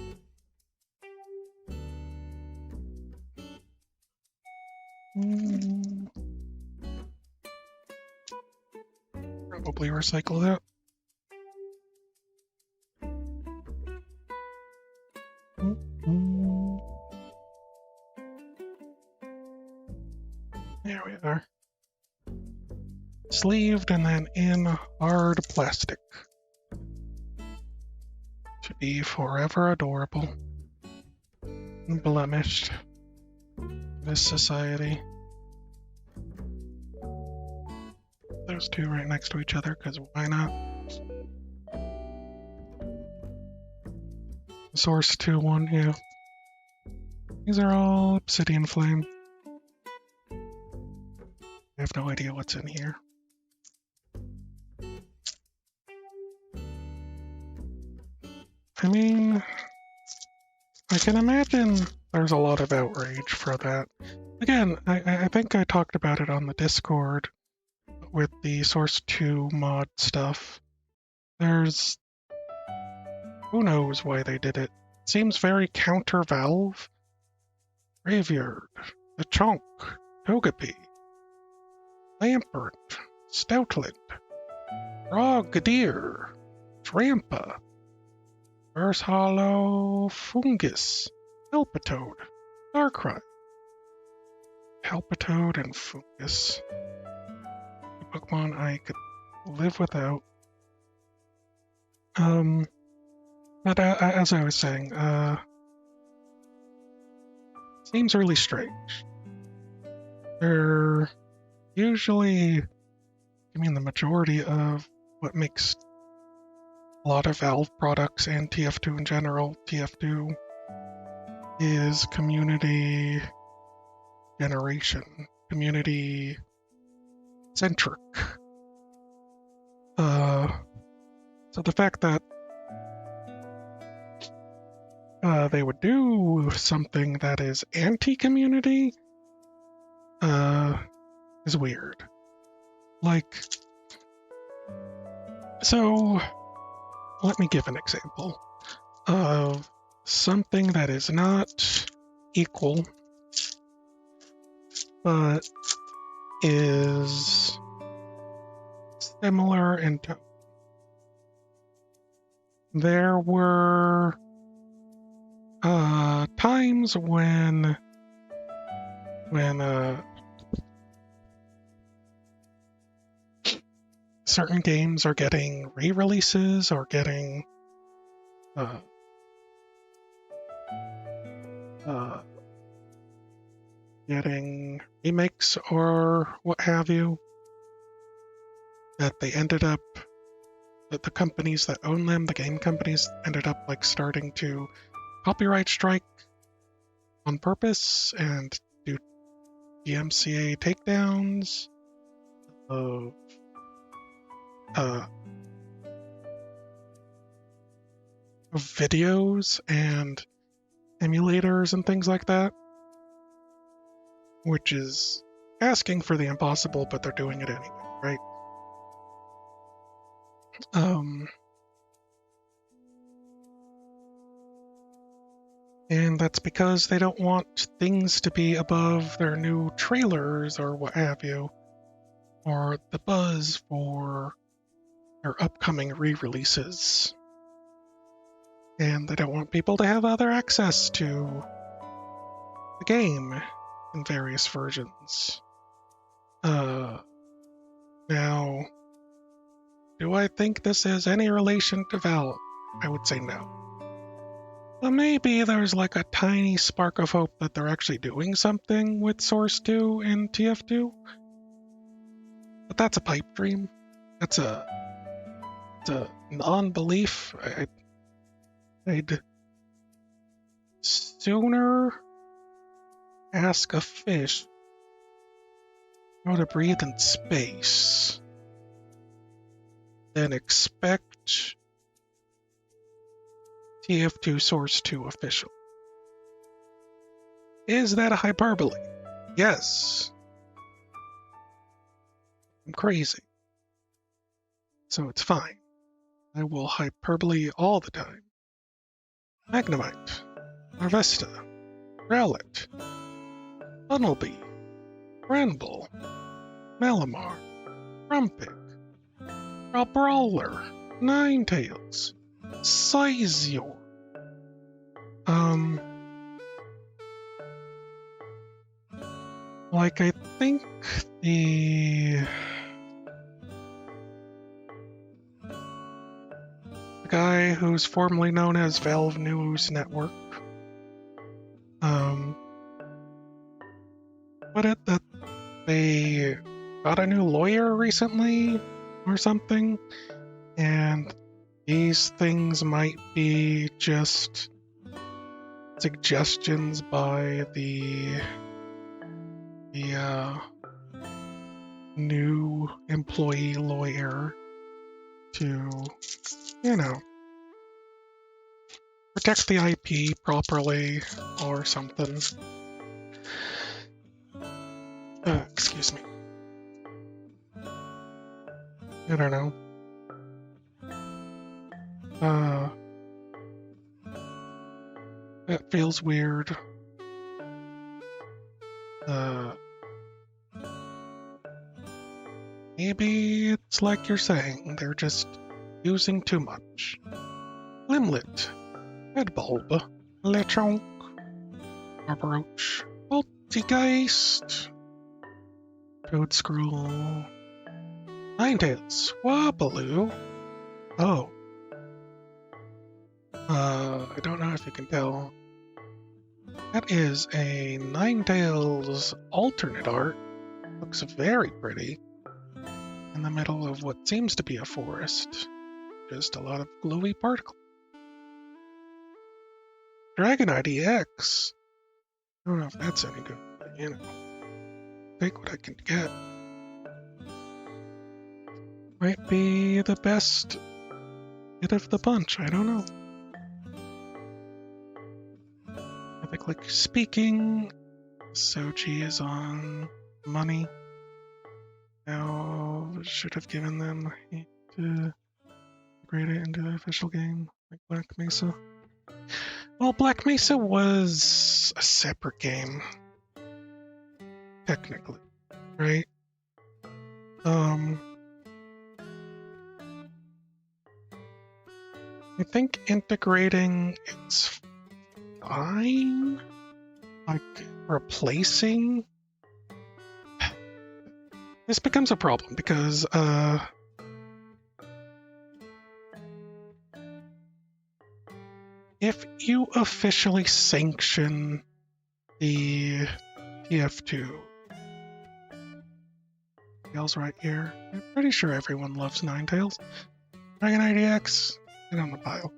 Speaker 1: Probably recycle that. There we are. Sleeved and then in hard plastic. To be forever adorable. unblemished. This society. Those two right next to each other, because why not? Source 2, 1, yeah. These are all obsidian flame. I have no idea what's in here. I mean, I can imagine there's a lot of outrage for that. Again, I think I talked about it on the Discord with the Source 2 mod stuff. There's... who knows why they did it. Seems very counter-Valve. Graveyard, the Chonk, Togepi, Lampert, Stoutland, Frogadier, Trampa, Burst Hollow, Fungus, Palpitoad, Darkrai. Palpitoad and Fungus. The Pokemon I could live without. But as I was saying, seems really strange. They're usually, I mean, the majority of what makes a lot of Valve products and TF2 in general, TF2 is community generation, community centric. So the fact that they would do something that is anti-community is weird. Like, so let me give an example of something that is not equal, but is similar in tone. There were times when certain games are getting re-releases or getting getting remakes or what have you, that they ended up, that the companies that own them, the game companies, ended up like starting to copyright strike on purpose and do DMCA takedowns of videos and emulators and things like that, which is asking for the impossible, but they're doing it anyway, right? And that's because they don't want things to be above their new trailers or what have you, or the buzz for their upcoming re-releases. And they don't want people to have other access to the game in various versions. Now, do I think this has any relation to Valve? I would say no. But maybe there's like a tiny spark of hope that they're actually doing something with Source 2 and TF2. But that's a pipe dream. It's a non-belief. I'd sooner ask a fish how to breathe in space than expect TF2 Source 2 official. Is that a hyperbole? Yes. I'm crazy. So it's fine. I will hyperbole all the time. Magnemite, Harvesta, Rowlet, Bunnelby, Bramble, Malamar, Rumpik, Brawler, Ninetales, Scyther. Like, I think the guy who's formerly known as Valve News Network What it that they got a new lawyer recently or something, and these things might be just suggestions by the new employee lawyer to, you know, protect the IP properly or something. Excuse me. I don't know. That feels weird. Maybe it's like you're saying, they're just using too much. Limlet, Red Bulb, Lechonk, Arbroach, Poltergeist, Toad Scroll, Ninetales, Swabbaloo. Oh. I don't know if you can tell. That is a Ninetales alternate art. Looks very pretty. In the middle of what seems to be a forest. Just a lot of glowy particles. Dragonite EX. I don't know if that's any good, but you know. Take what I can get. Might be the best hit of the bunch, I don't know. Like speaking, Sochi is on money. Now should have given them to upgrade it into the official game, like Black Mesa. Well, Black Mesa was a separate game, technically, right? I think integrating it's fine. Like replacing this becomes a problem because if you officially sanction the TF2, Ninetales right here. I'm pretty sure everyone loves Ninetales. Dragonite EX, get on the pile.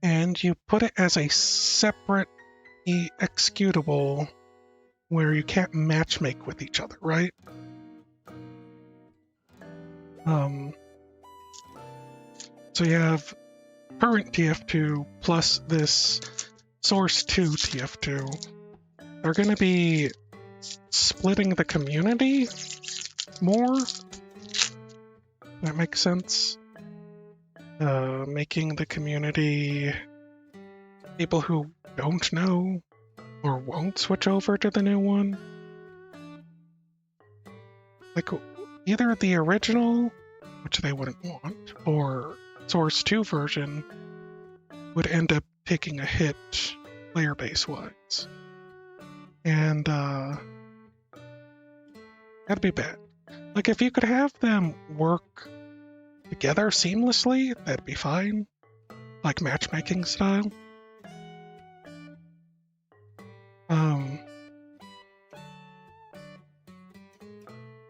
Speaker 1: And you put it as a separate executable where you can't matchmake with each other, right? So you have current TF2 plus this source 2 TF2. They're going to be splitting the community more. That makes sense. Making the community people who don't know or won't switch over to the new one. Like either the original, which they wouldn't want, or Source 2 version would end up taking a hit player base wise. And that'd be bad. Like if you could have them work together seamlessly, that'd be fine. Like matchmaking style.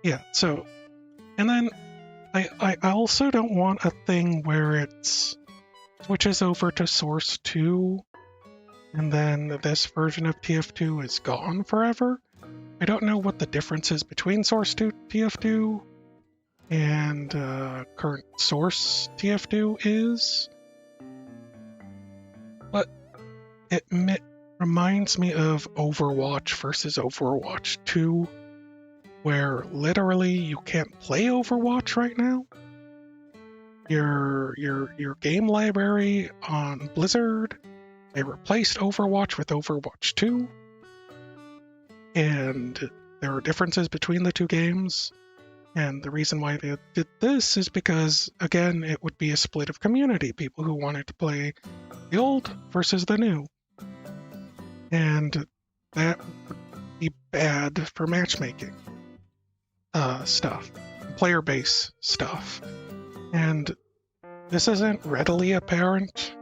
Speaker 1: Yeah, so, and then I also don't want a thing where it switches over to Source 2 and then this version of TF2 is gone forever. I don't know what the difference is between Source 2 TF2 and current Source TF2 is, but it reminds me of Overwatch versus Overwatch 2, where literally you can't play Overwatch right now. Your game library on Blizzard, they replaced Overwatch with Overwatch 2, and there are differences between the two games. And the reason why they did this is because, again, it would be a split of community, people who wanted to play the old versus the new. And that would be bad for matchmaking stuff, player base stuff. And this isn't readily apparent.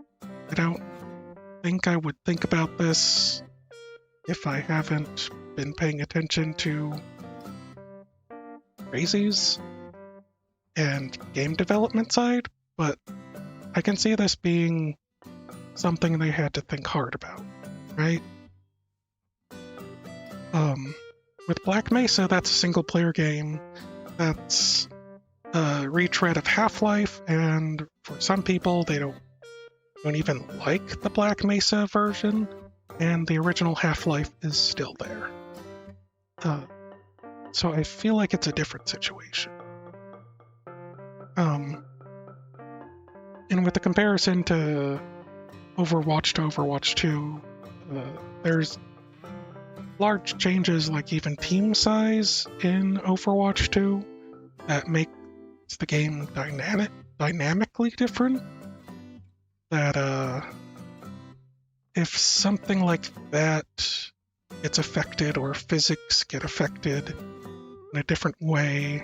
Speaker 1: I don't think I would think about this if I haven't been paying attention to crazies and game development side, but I can see this being something they had to think hard about, right? With Black Mesa, that's a single-player game. That's a retread of Half-Life, and for some people, they don't even like the Black Mesa version, and the original Half-Life is still there. So I feel like it's a different situation. And with the comparison to Overwatch 2, there's large changes, like even team size in Overwatch 2, that makes the game dynamically different. That if something like that gets affected, or physics get affected in a different way,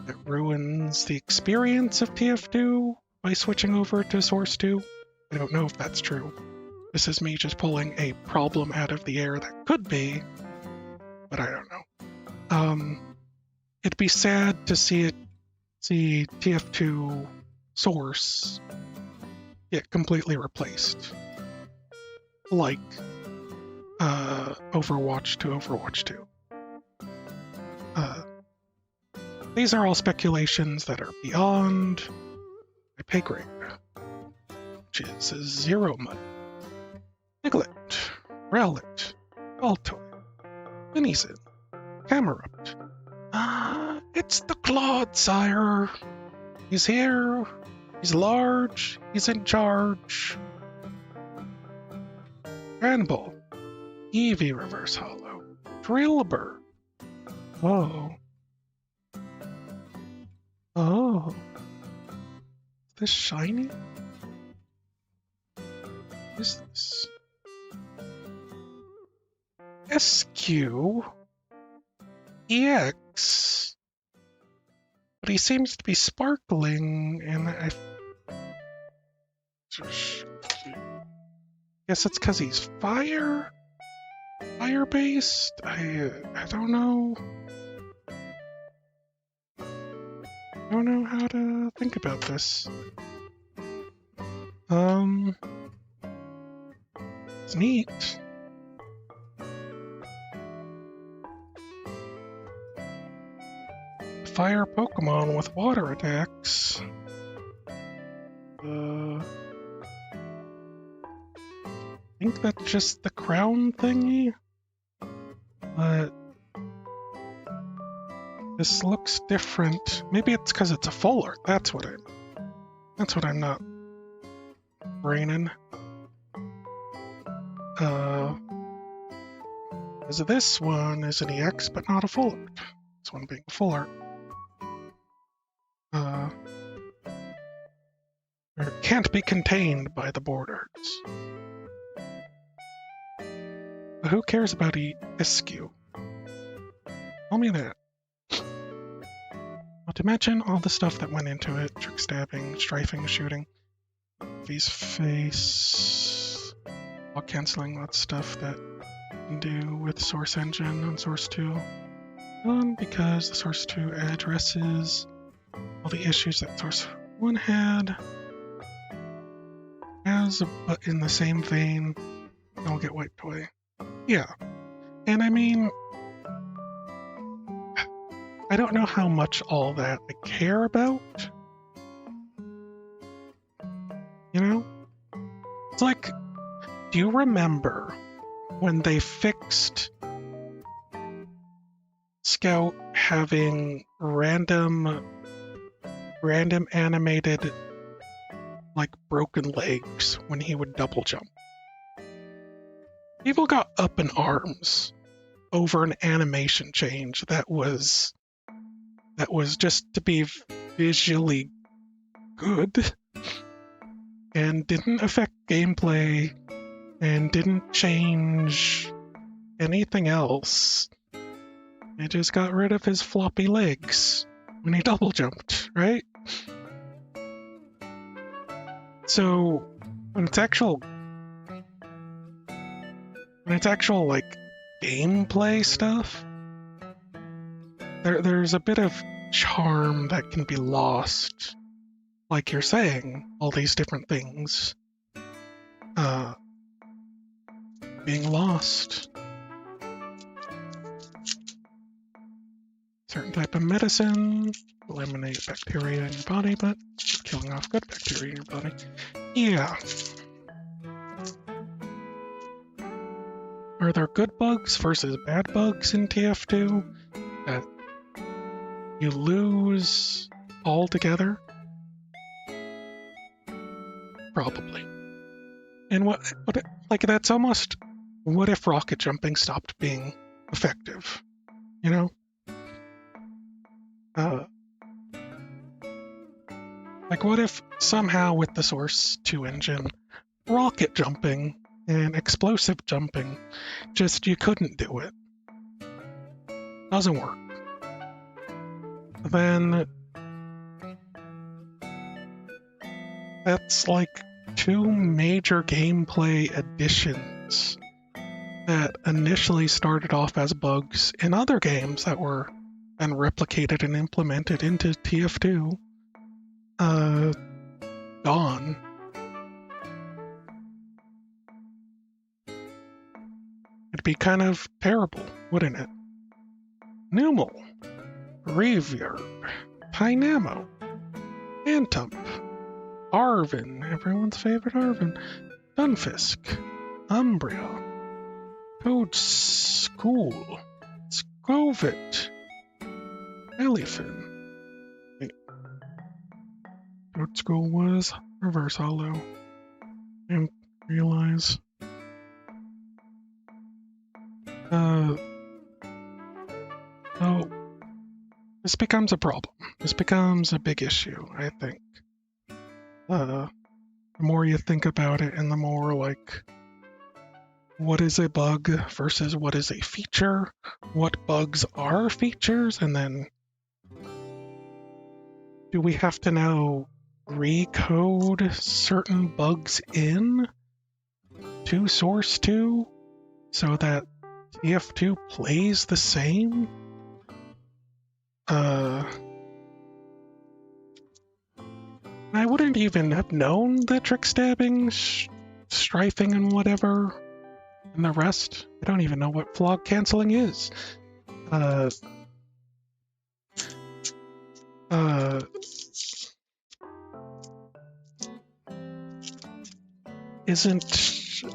Speaker 1: it ruins the experience of TF2 by switching over to Source 2. I don't know if that's true. This is me just pulling a problem out of the air that could be, but I don't know. It'd be sad to see TF2 Source get completely replaced, like Overwatch to Overwatch 2. These are all speculations that are beyond my pay grade, which is Zero Mud, Niglet, Rowlet, Altoy, Minizin, Camerupt. It's the Claude, sire. He's here. He's large. He's in charge. Granbull, Eevee Reverse Hollow, Drillbur. Oh. Oh. Is this shiny? What is this? SQ EX. But he seems to be sparkling, and I guess it's because he's fire-based? I don't know. I don't know how to think about this. It's neat. Fire Pokemon with water attacks. I think that's just the crown thingy. But this looks different. Maybe it's because it's a full art. That's what I'm not braining. Because this one is an EX, but not a full art. This one being a full art. Or it can't be contained by the borders. But who cares about Eskew? Tell me that. Not to mention all the stuff that went into it. Trick stabbing, strafing, shooting. V's face. All canceling, that stuff that you can do with Source Engine on Source 2. Because the Source 2 addresses all the issues that Source 1 had. But in the same vein, I'll get White Toy. Yeah. And I mean, I don't know how much all that I care about. You know? It's like, do you remember when they fixed Scout having random animated, like, broken legs when he would double jump? People got up in arms over an animation change that was just to be visually good and didn't affect gameplay and didn't change anything else. It just got rid of his floppy legs when he double jumped, right? So when it's actual like gameplay stuff, there's a bit of charm that can be lost. Like you're saying, all these different things being lost. Certain type of medicine eliminate bacteria in your body, but killing off good bacteria in your body. Yeah. Are there good bugs versus bad bugs in TF2 that you lose altogether? Probably. And what like that's almost, what if rocket jumping stopped being effective? You know? Like what if somehow with the Source 2 engine, rocket jumping and explosive jumping, just you couldn't do it. Doesn't work. Then that's like two major gameplay additions that initially started off as bugs in other games that were then replicated and implemented into TF2. Gone. It'd be kind of terrible, wouldn't it? Numal, Reverb, Dynamo, Antump, Arvin, everyone's favorite Arvin, Dunfisk, Umbria, Toad School, Scovit, Elephant. Wait. Toad School was Reverse Hollow. I didn't realize. So this becomes a problem. This becomes a big issue, I think. The more you think about it, and the more like, what is a bug versus what is a feature? What bugs are features? And then do we have to now recode certain bugs in to Source 2 so that TF2 plays the same? I wouldn't even have known the trick stabbing, strifing, and whatever, and the rest. I don't even know what flog canceling is.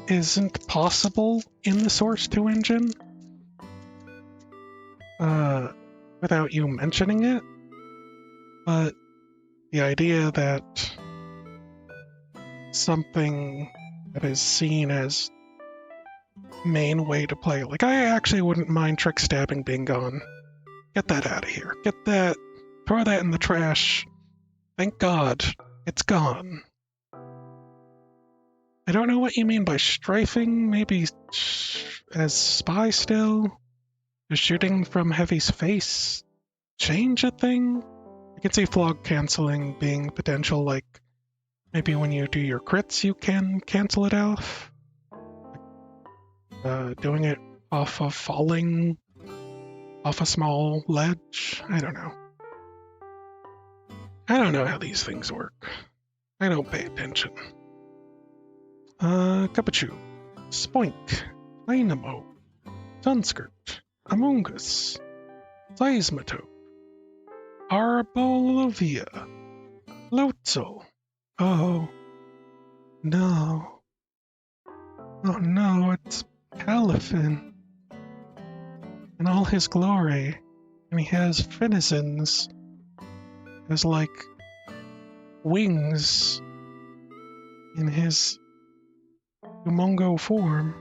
Speaker 1: Isn't possible in the Source 2 engine without you mentioning it. But the idea that something that is seen as main way to play, like I actually wouldn't mind trick stabbing being gone. Get that out of here. Get that, throw that in the trash. Thank God it's gone. I don't know what you mean by strafing, maybe as spy still? Does shooting from Heavy's face change a thing? I can see flog canceling being potential, like maybe when you do your crits you can cancel it off. Doing it off of falling off a small ledge? I don't know. I don't know how these things work. I don't pay attention. Capuchu, Spoink, Dynamo, Sunskirt, Among Us, Seismatope, Arbolovia, Lotso. Oh no. Oh no, it's Palafin in all his glory. And he has Finizons as like wings in his Humongo form.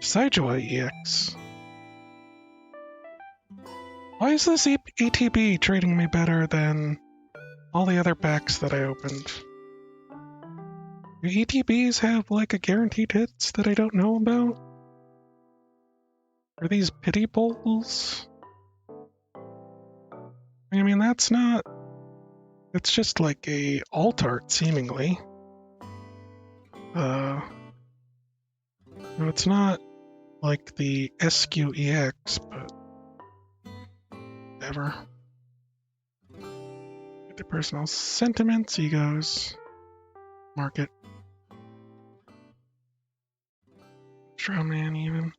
Speaker 1: Sideway EX. Why is this ETB treating me better than all the other packs that I opened? Do ETBs have like a guaranteed hits that I don't know about? Are these pity bowls? I mean, that's not It's just like a alt art, seemingly. No, it's not like the SQEX, but whatever. Get the personal sentiments, egos, market. Straw man, even.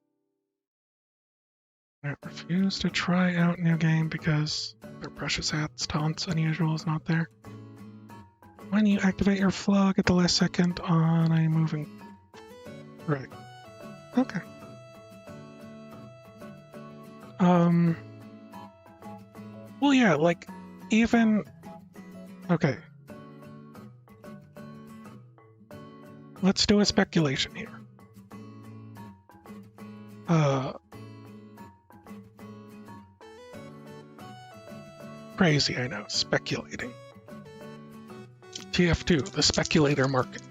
Speaker 1: I refuse to try out new game because their precious hats, taunts, unusual is not there. When you activate your flog at the last second on a moving... Right. Okay. Well, yeah, like, even... Okay. Let's do a speculation here. Crazy, I know, speculating. TF2, the speculator market.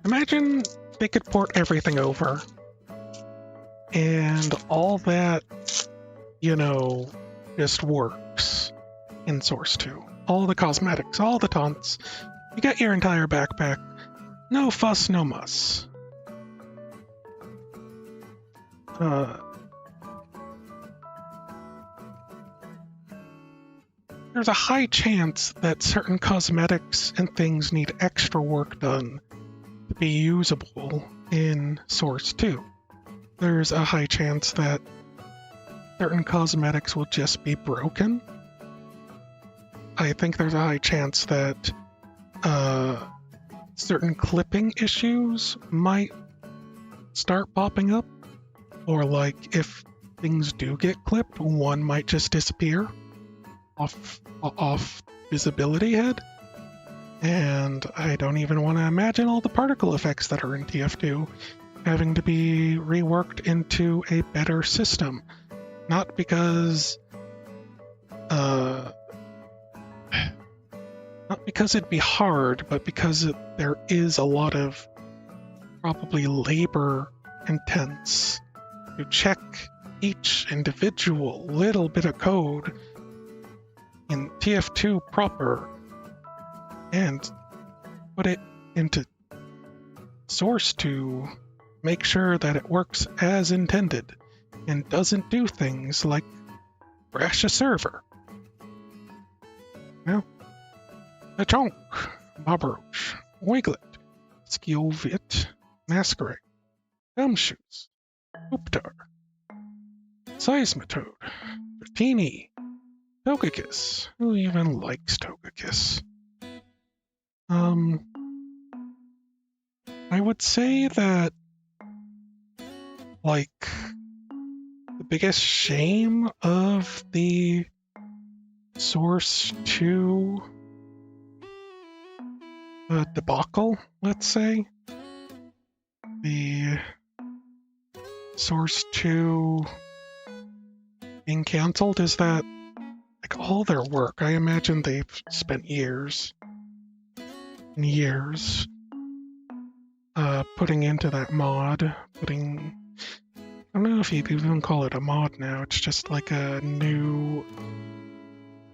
Speaker 1: Imagine they could port everything over, and all that, you know, just works in Source 2. All the cosmetics, all the taunts. You got your entire backpack. No fuss, no muss. There's a high chance that certain cosmetics and things need extra work done to be usable in Source 2. There's a high chance that certain cosmetics will just be broken. I think there's a high chance that certain clipping issues might start popping up. Or like if things do get clipped, one might just disappear off visibility head. And I don't even want to imagine all the particle effects that are in TF2 having to be reworked into a better system. Not because it'd be hard, but because there is a lot of probably labor intense to check each individual little bit of code in TF2 proper and put it into Source to make sure that it works as intended and doesn't do things like crash a server. Now, a chunk, Bobroach, Wiglet, Skillvit, Masquerade, Gumshoes, Hooptar, Seismitoad, Bertini, Togekiss. Who even likes Togekiss? I would say that, like, the biggest shame of the Source 2 debacle, let's say, the Source 2 being canceled, is that, like, all their work, I imagine they've spent years and years putting into that mod, I don't know if you'd even call it a mod now, it's just like a new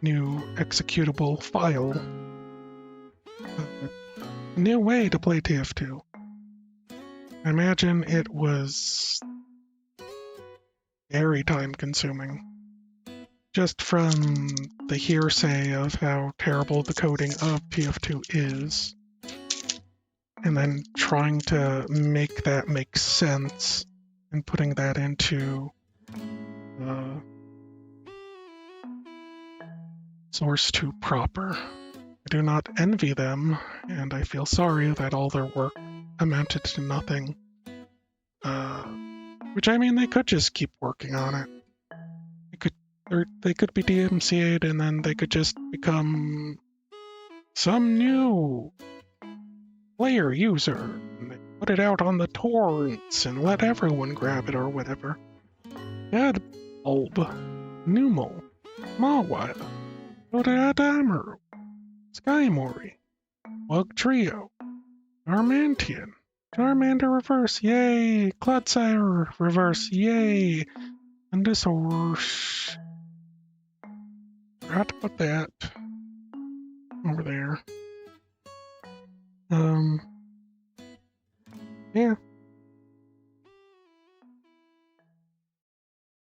Speaker 1: executable file. A new way to play TF2. I imagine it was very time consuming. Just from the hearsay of how terrible the coding of TF2 is. And then trying to make that make sense and putting that into Source 2 proper. I do not envy them, and I feel sorry that all their work amounted to nothing. Which, I mean, they could just keep working on it. They could be DMCA'd and then they could just become some new player user. And they put it out on the torrents and let everyone grab it or whatever. Gadbulb, Numel, Mawile, Dodadamaru, Skymori, Bug Trio, Charmantian, Charmander Reverse, yay! Clodsire Reverse, yay! Undisource, forgot to put that over there. Yeah.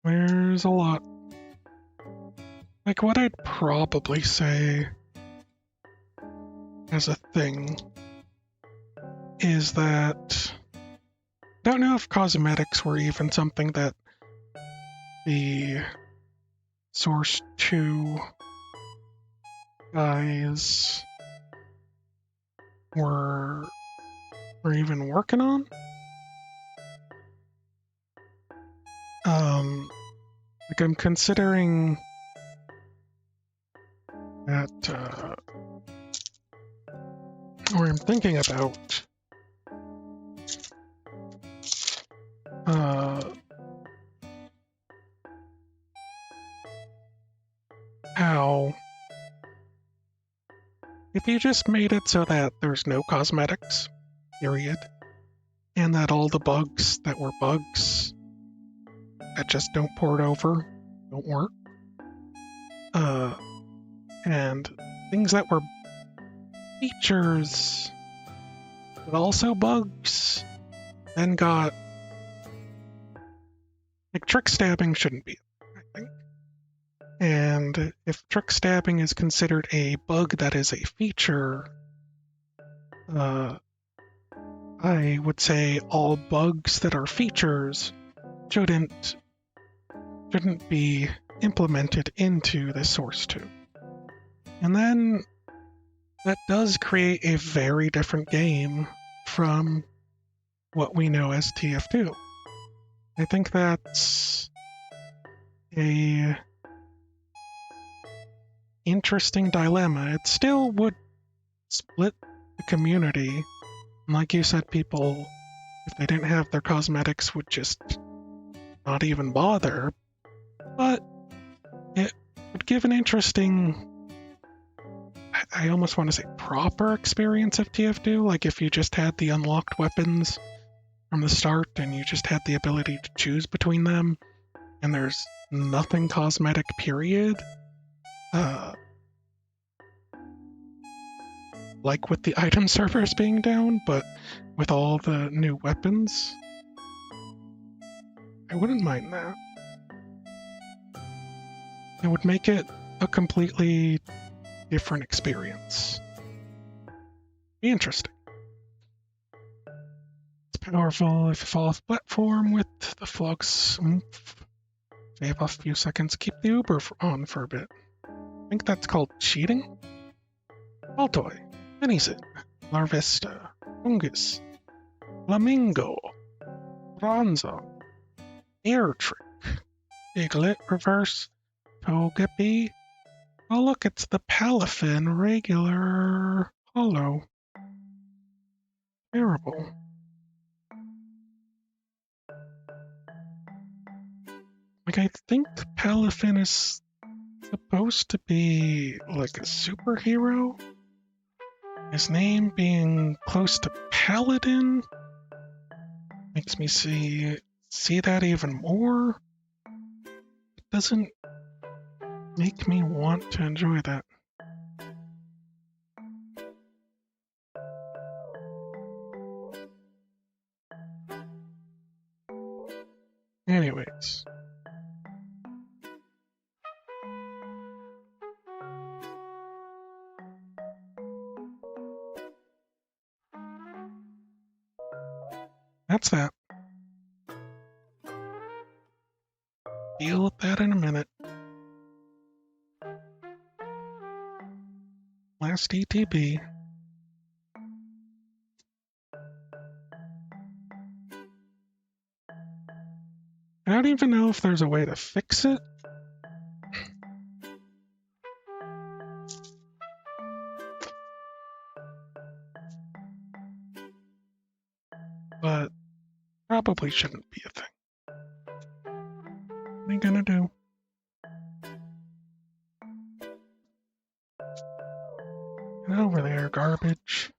Speaker 1: There's a lot. Like, what I'd probably say as a thing is that I don't know if cosmetics were even something that the Source 2 guys were even working on. Like, I'm considering that, or I'm thinking about how if you just made it so that there's no cosmetics, period, and that all the bugs that were bugs that just don't port over don't work, and things that were features but also bugs then got, like, trick stabbing shouldn't be, I think. And if trick stabbing is considered a bug that is a feature, I would say all bugs that are features shouldn't be implemented into the Source 2. And then that does create a very different game from what we know as TF2. I think that's a interesting dilemma. It still would split the community. And like you said, people, if they didn't have their cosmetics, would just not even bother. But it would give an interesting, I almost want to say proper experience of TF2. Like if you just had the unlocked weapons from the start and you just had the ability to choose between them, and there's nothing cosmetic, period. Like with the item servers being down, but with all the new weapons, I wouldn't mind that. It would make it a completely different experience. Be interesting. It's powerful if you fall off platform with the flux. Save off a few seconds. Keep the Uber on for a bit. I think that's called cheating. Altoy, Venison, Larvesta, Fungus, Flamingo, Bronzo, Air Trick, Piglet, Reverse, Togepi. Oh look, it's the Palafin regular hollow. Terrible. Like, I think Palafin is supposed to be like a superhero. His name being close to Paladin makes me see that even more. It doesn't make me want to enjoy that. Anyways. That's that. Deal with that in a minute. Last ETB. I don't even know if there's a way to fix it. But probably shouldn't be a thing. What are you gonna do? Get over there, garbage.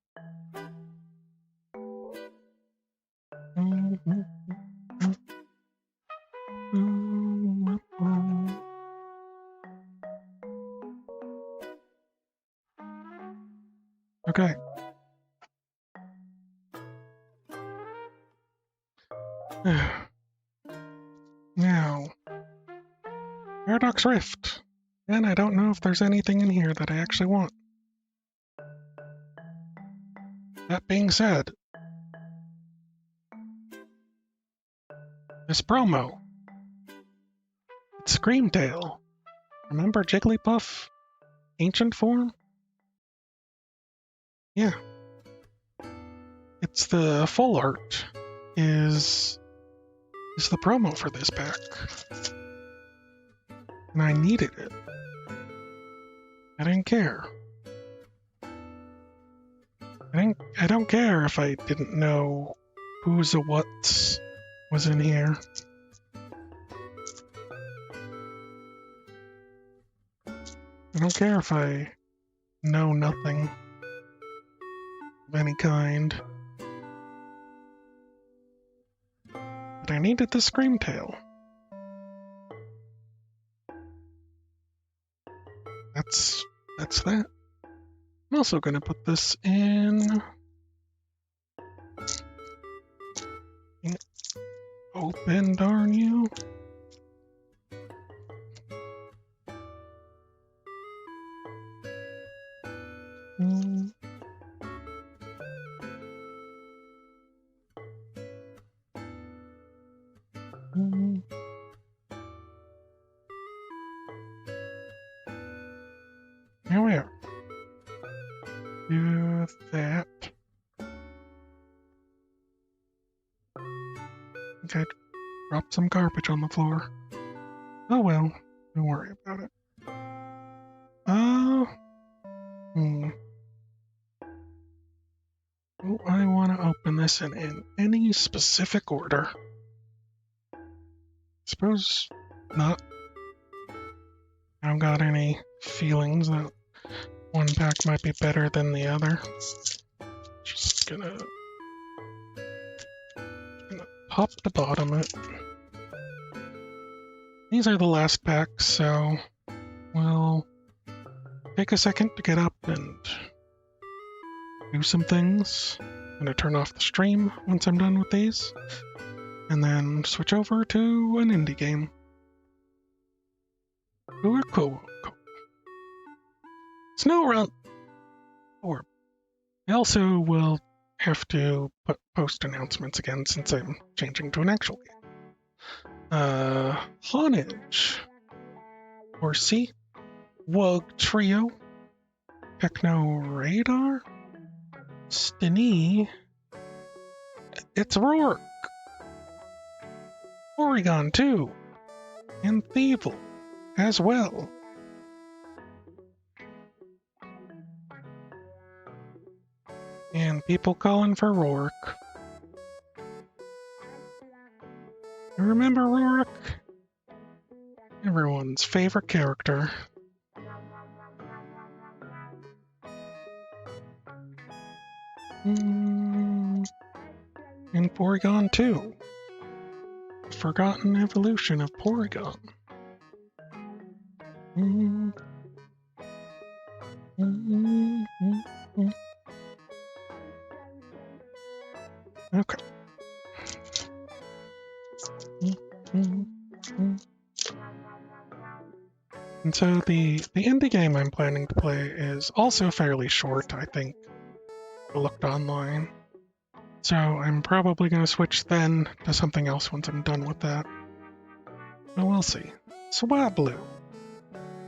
Speaker 1: Okay. Now, Paradox Rift. And I don't know if there's anything in here that I actually want. That being said, this promo. It's Screamtail. Remember Jigglypuff? Ancient form? Yeah. It's the full art is the promo for this pack. And I needed it. I didn't care. I don't care if I didn't know who's or what's was in here. I don't care if I know nothing of any kind. But I needed the Screamtail. That's that. I'm also gonna put this in open, darn you. Mm. Mm. Here we are. Do that. Okay, drop some garbage on the floor. Oh well, don't worry about it. Hmm. Do I want to open this in any specific order? Suppose not. I don't got any feelings that one pack might be better than the other. Just gonna top to bottom it. These are the last packs, so we'll take a second to get up and do some things. I'm gonna turn off the stream once I'm done with these, and then switch over to an indie game. Cool. Snow Run! Or I also will have to post announcements again since I'm changing to an actual game. Haunage. Horsey. Wug Trio. Techno Radar. Stinny. It's Rourke. Oregon 2. And Thievel as well. And people calling for Rourke. You remember Rourke? Everyone's favorite character. And Porygon 2. Forgotten evolution of Porygon. Okay. And so the indie game I'm planning to play is also fairly short, I think. I looked online. So I'm probably going to switch then to something else once I'm done with that. But we'll see. Swablu,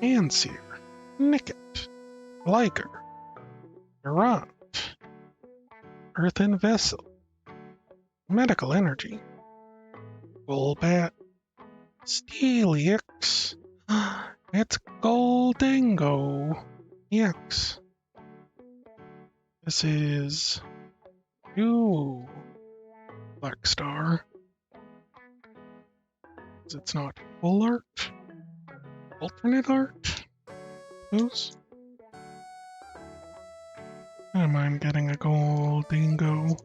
Speaker 1: Anseer, Nickit, Liger, Durant, Earthen Vessel, Medical Energy, Bullbat, Steelix, it's Goldingo EX. This is Black Star. It's not full art, alternate art, I suppose. I don't mind getting a Goldingo.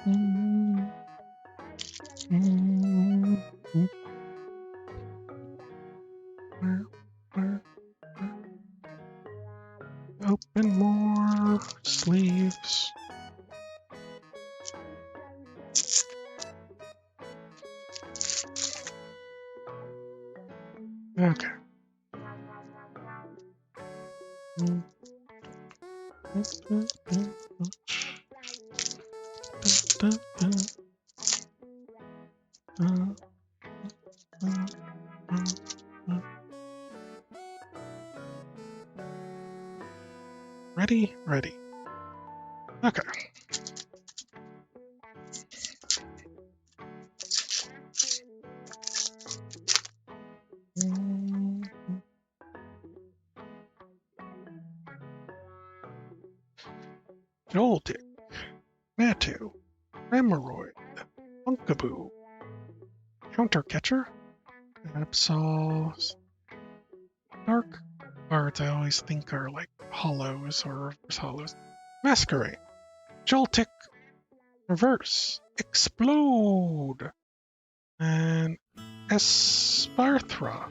Speaker 1: Mm, mm, mm. Where? Open more sleeves. Okay. Mm, mm, mm, mm, mm, mm. Ready? Ready. Okay. Mm, Joltic, Natu, Remeroid, Punkaboo, Countercatcher, Absol, Dark cards I always think are like hollows or reverse hollows. Masquerade, Joltic, Reverse, Explode, and Esparthra.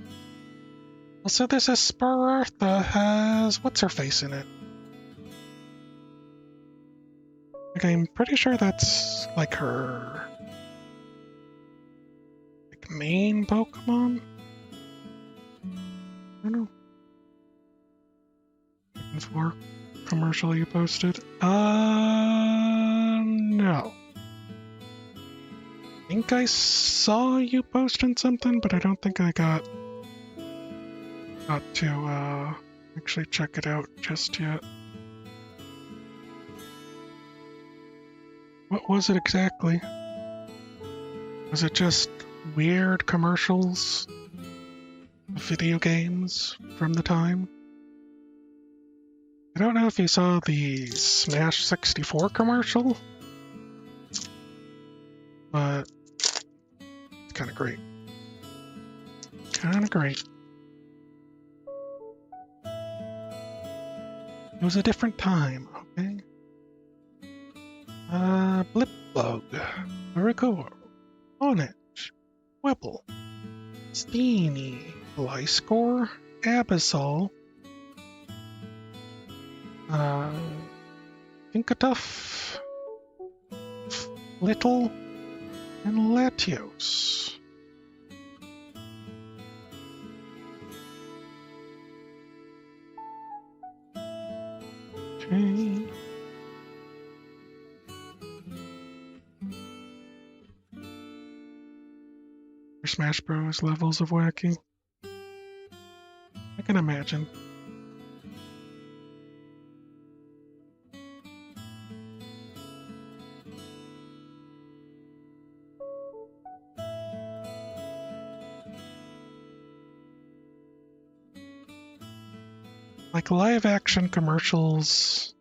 Speaker 1: Also, this Espartha has what's her face in it? Like, I'm pretty sure that's like her like main Pokemon. I don't know. For commercial you posted? No. I think I saw you posting something, but I don't think I got to actually check it out just yet. What was it exactly? Was it just weird commercials of video games from the time? I don't know if you saw the Smash 64 commercial, but it's kind of great. Kind of great. It was a different time, okay? Blipbug, Oricorio, Onage, Webble, Steenie, Gliscor, Absol, Inkatuff, Little, and Latios. Okay. Your Smash Bros. Levels of wacky. I can imagine. Like live action commercials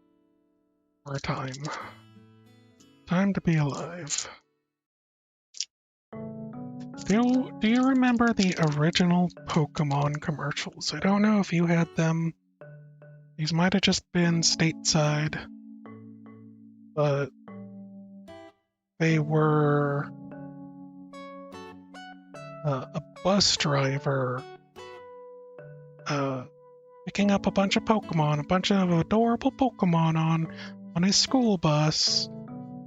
Speaker 1: for a time. Time to be alive. Do you remember the original Pokemon commercials? I don't know if you had them. These might have just been stateside, but they were a bus driver picking up a bunch of Pokemon, a bunch of adorable Pokemon on his school bus,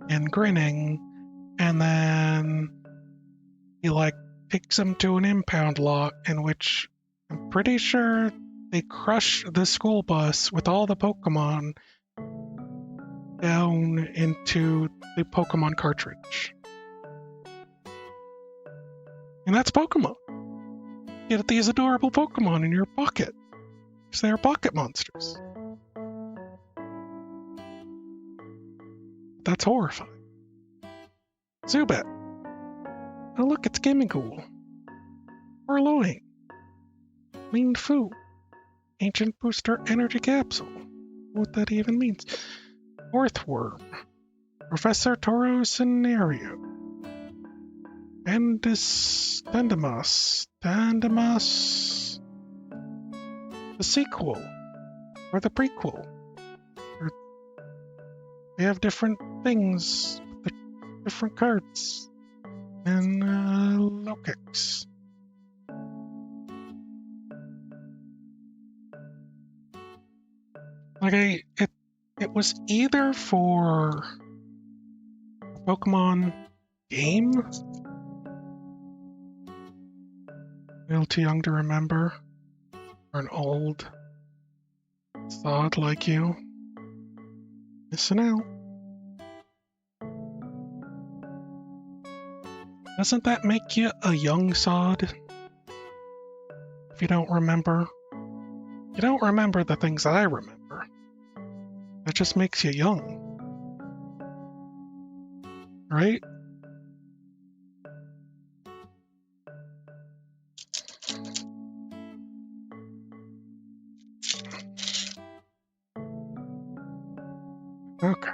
Speaker 1: and grinning, and then he like takes them to an impound lot in which I'm pretty sure they crush the school bus with all the Pokemon down into the Pokemon cartridge. And that's Pokemon. You get these adorable Pokemon in your pocket. Because they're pocket monsters. That's horrifying. Zubat. Oh look, it's Gimmighoul. Orloing. Lean Fu. Ancient Booster Energy Capsule. What that even means. Earthworm. Professor Toro Scenario. Tandemas. The sequel. Or the prequel. Or they have different things. different cards and low kicks. Like it was either for a Pokemon game, a little too young to remember, or an old sod like you missing out. Doesn't that make you a young sod? If you don't remember? You don't remember the things I remember. That just makes you young. Right? Okay.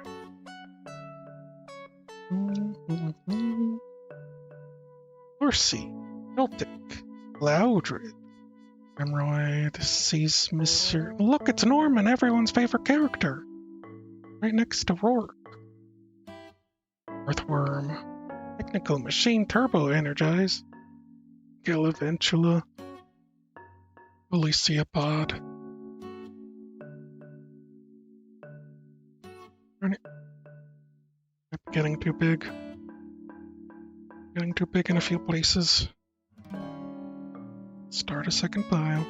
Speaker 1: Horsey, Celtic, Loudred, Emerald, sees Mr. Look, it's Norman, everyone's favorite character. Right next to Rourke. Earthworm, Technical Machine, Turbo Energize, Gillaventula, Polyceopod. Getting too big. Getting too big in a few places. Start a second pile.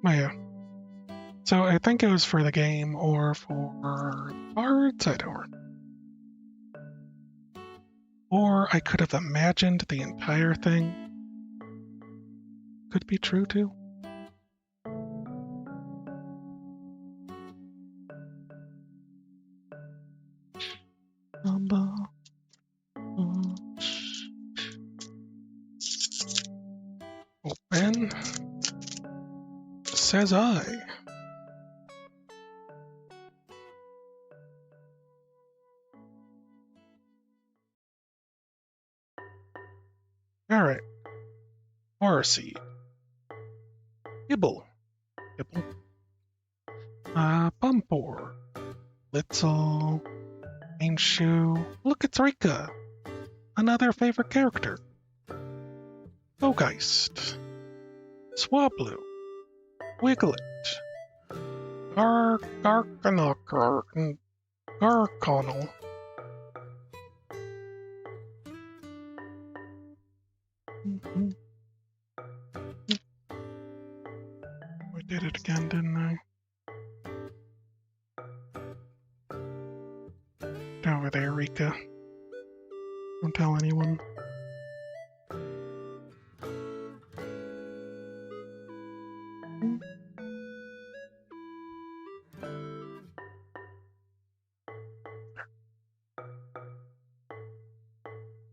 Speaker 1: Oh yeah. So I think it was for the game or for cards, I don't remember. Or I could have imagined the entire thing. Could be true too. Open. Says I. Alright. Morrissey. Gibble. Gibble. Bumpor. Litzel. Ainshoe. Look, it's Rika. Another favorite character. Bogeist. Swablu. Wiglet. Garconnell. I did it again, didn't I? Get over there, Rika. Don't tell anyone.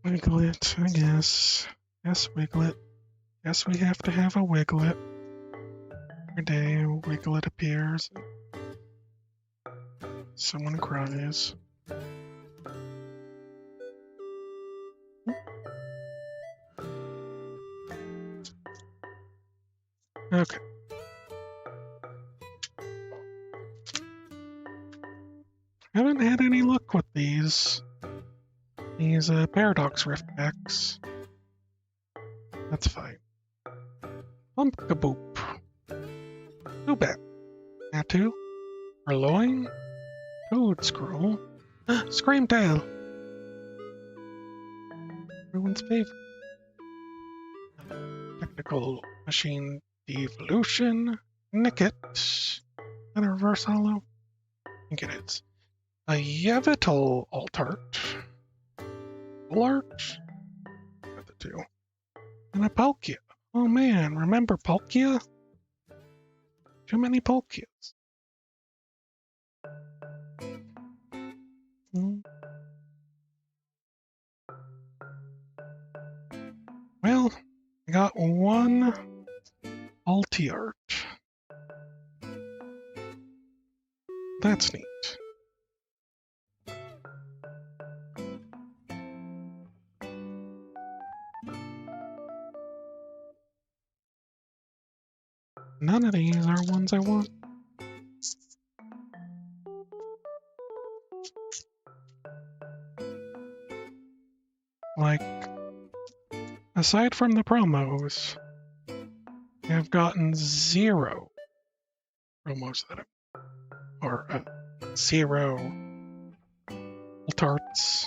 Speaker 1: Wiglet, I guess. Yes, Wiglet. Guess we have to have a Wiglet. Every day a Wiglet appears. Someone cries. Okay. Haven't had any luck with these Paradox Rift packs. That's fine. Pumpkaboop. Zubat. Natu. Purloin. Toad Scroll. Screamtail. Everyone's favorite. Technical Machine Devolution. Nickit. And a reverse hollow. I think it is. A Yveltal Altart. Large. Got the two. And a Palkia. Oh man, remember Palkia? Too many Palkias. Well, I got one Altiart. That's neat. None of these are ones I want. Like, aside from the promos, I've gotten 0 promos that or 0 tarts,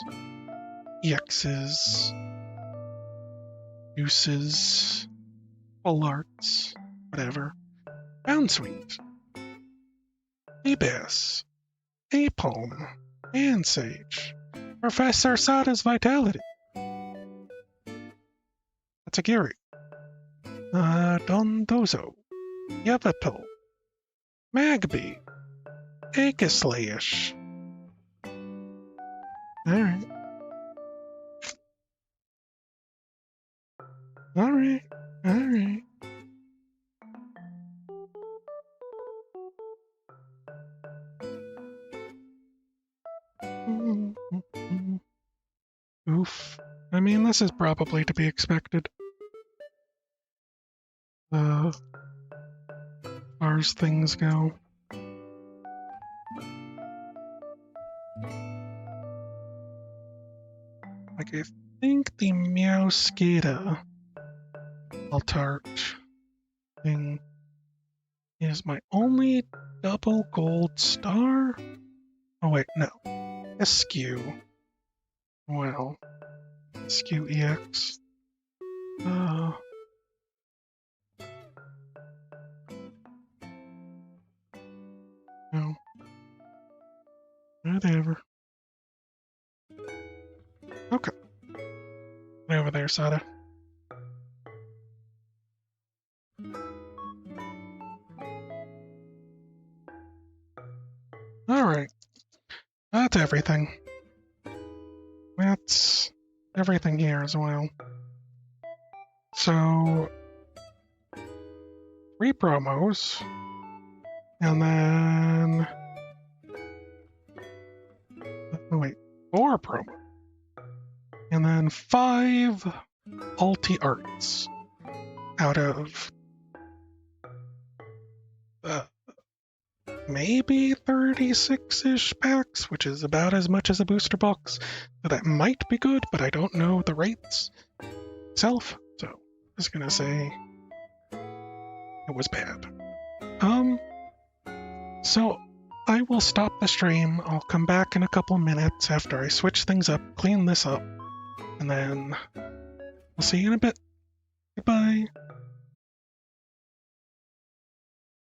Speaker 1: EXs, uses, full arts, whatever. Bound Sweet, Abyss, Napalm, and Sage. Professor Sada's Vitality. That's a Gary. Dondozo, Yavato, Magby, Aegislayish. Alright. Alright. Alright. Oof. I mean, this is probably to be expected. As far as things go. Like, I think the Meowskita Altart thing is my only double gold star? Oh wait, no. Eskew. Well, Eskew EX. No. Whatever. Okay. Get over there, Sada. Alright. That's everything. That's everything here as well. So, 3 promos, and then... Oh wait, 4 promos. And then 5 ulti arts out of maybe 36-ish packs, which is about as much as a booster box. So that might be good, but I don't know the rates itself, so I'm just gonna say it was bad. So I will stop the stream. I'll come back in a couple minutes after I switch things up, clean this up, and then we'll see you in a bit. Goodbye.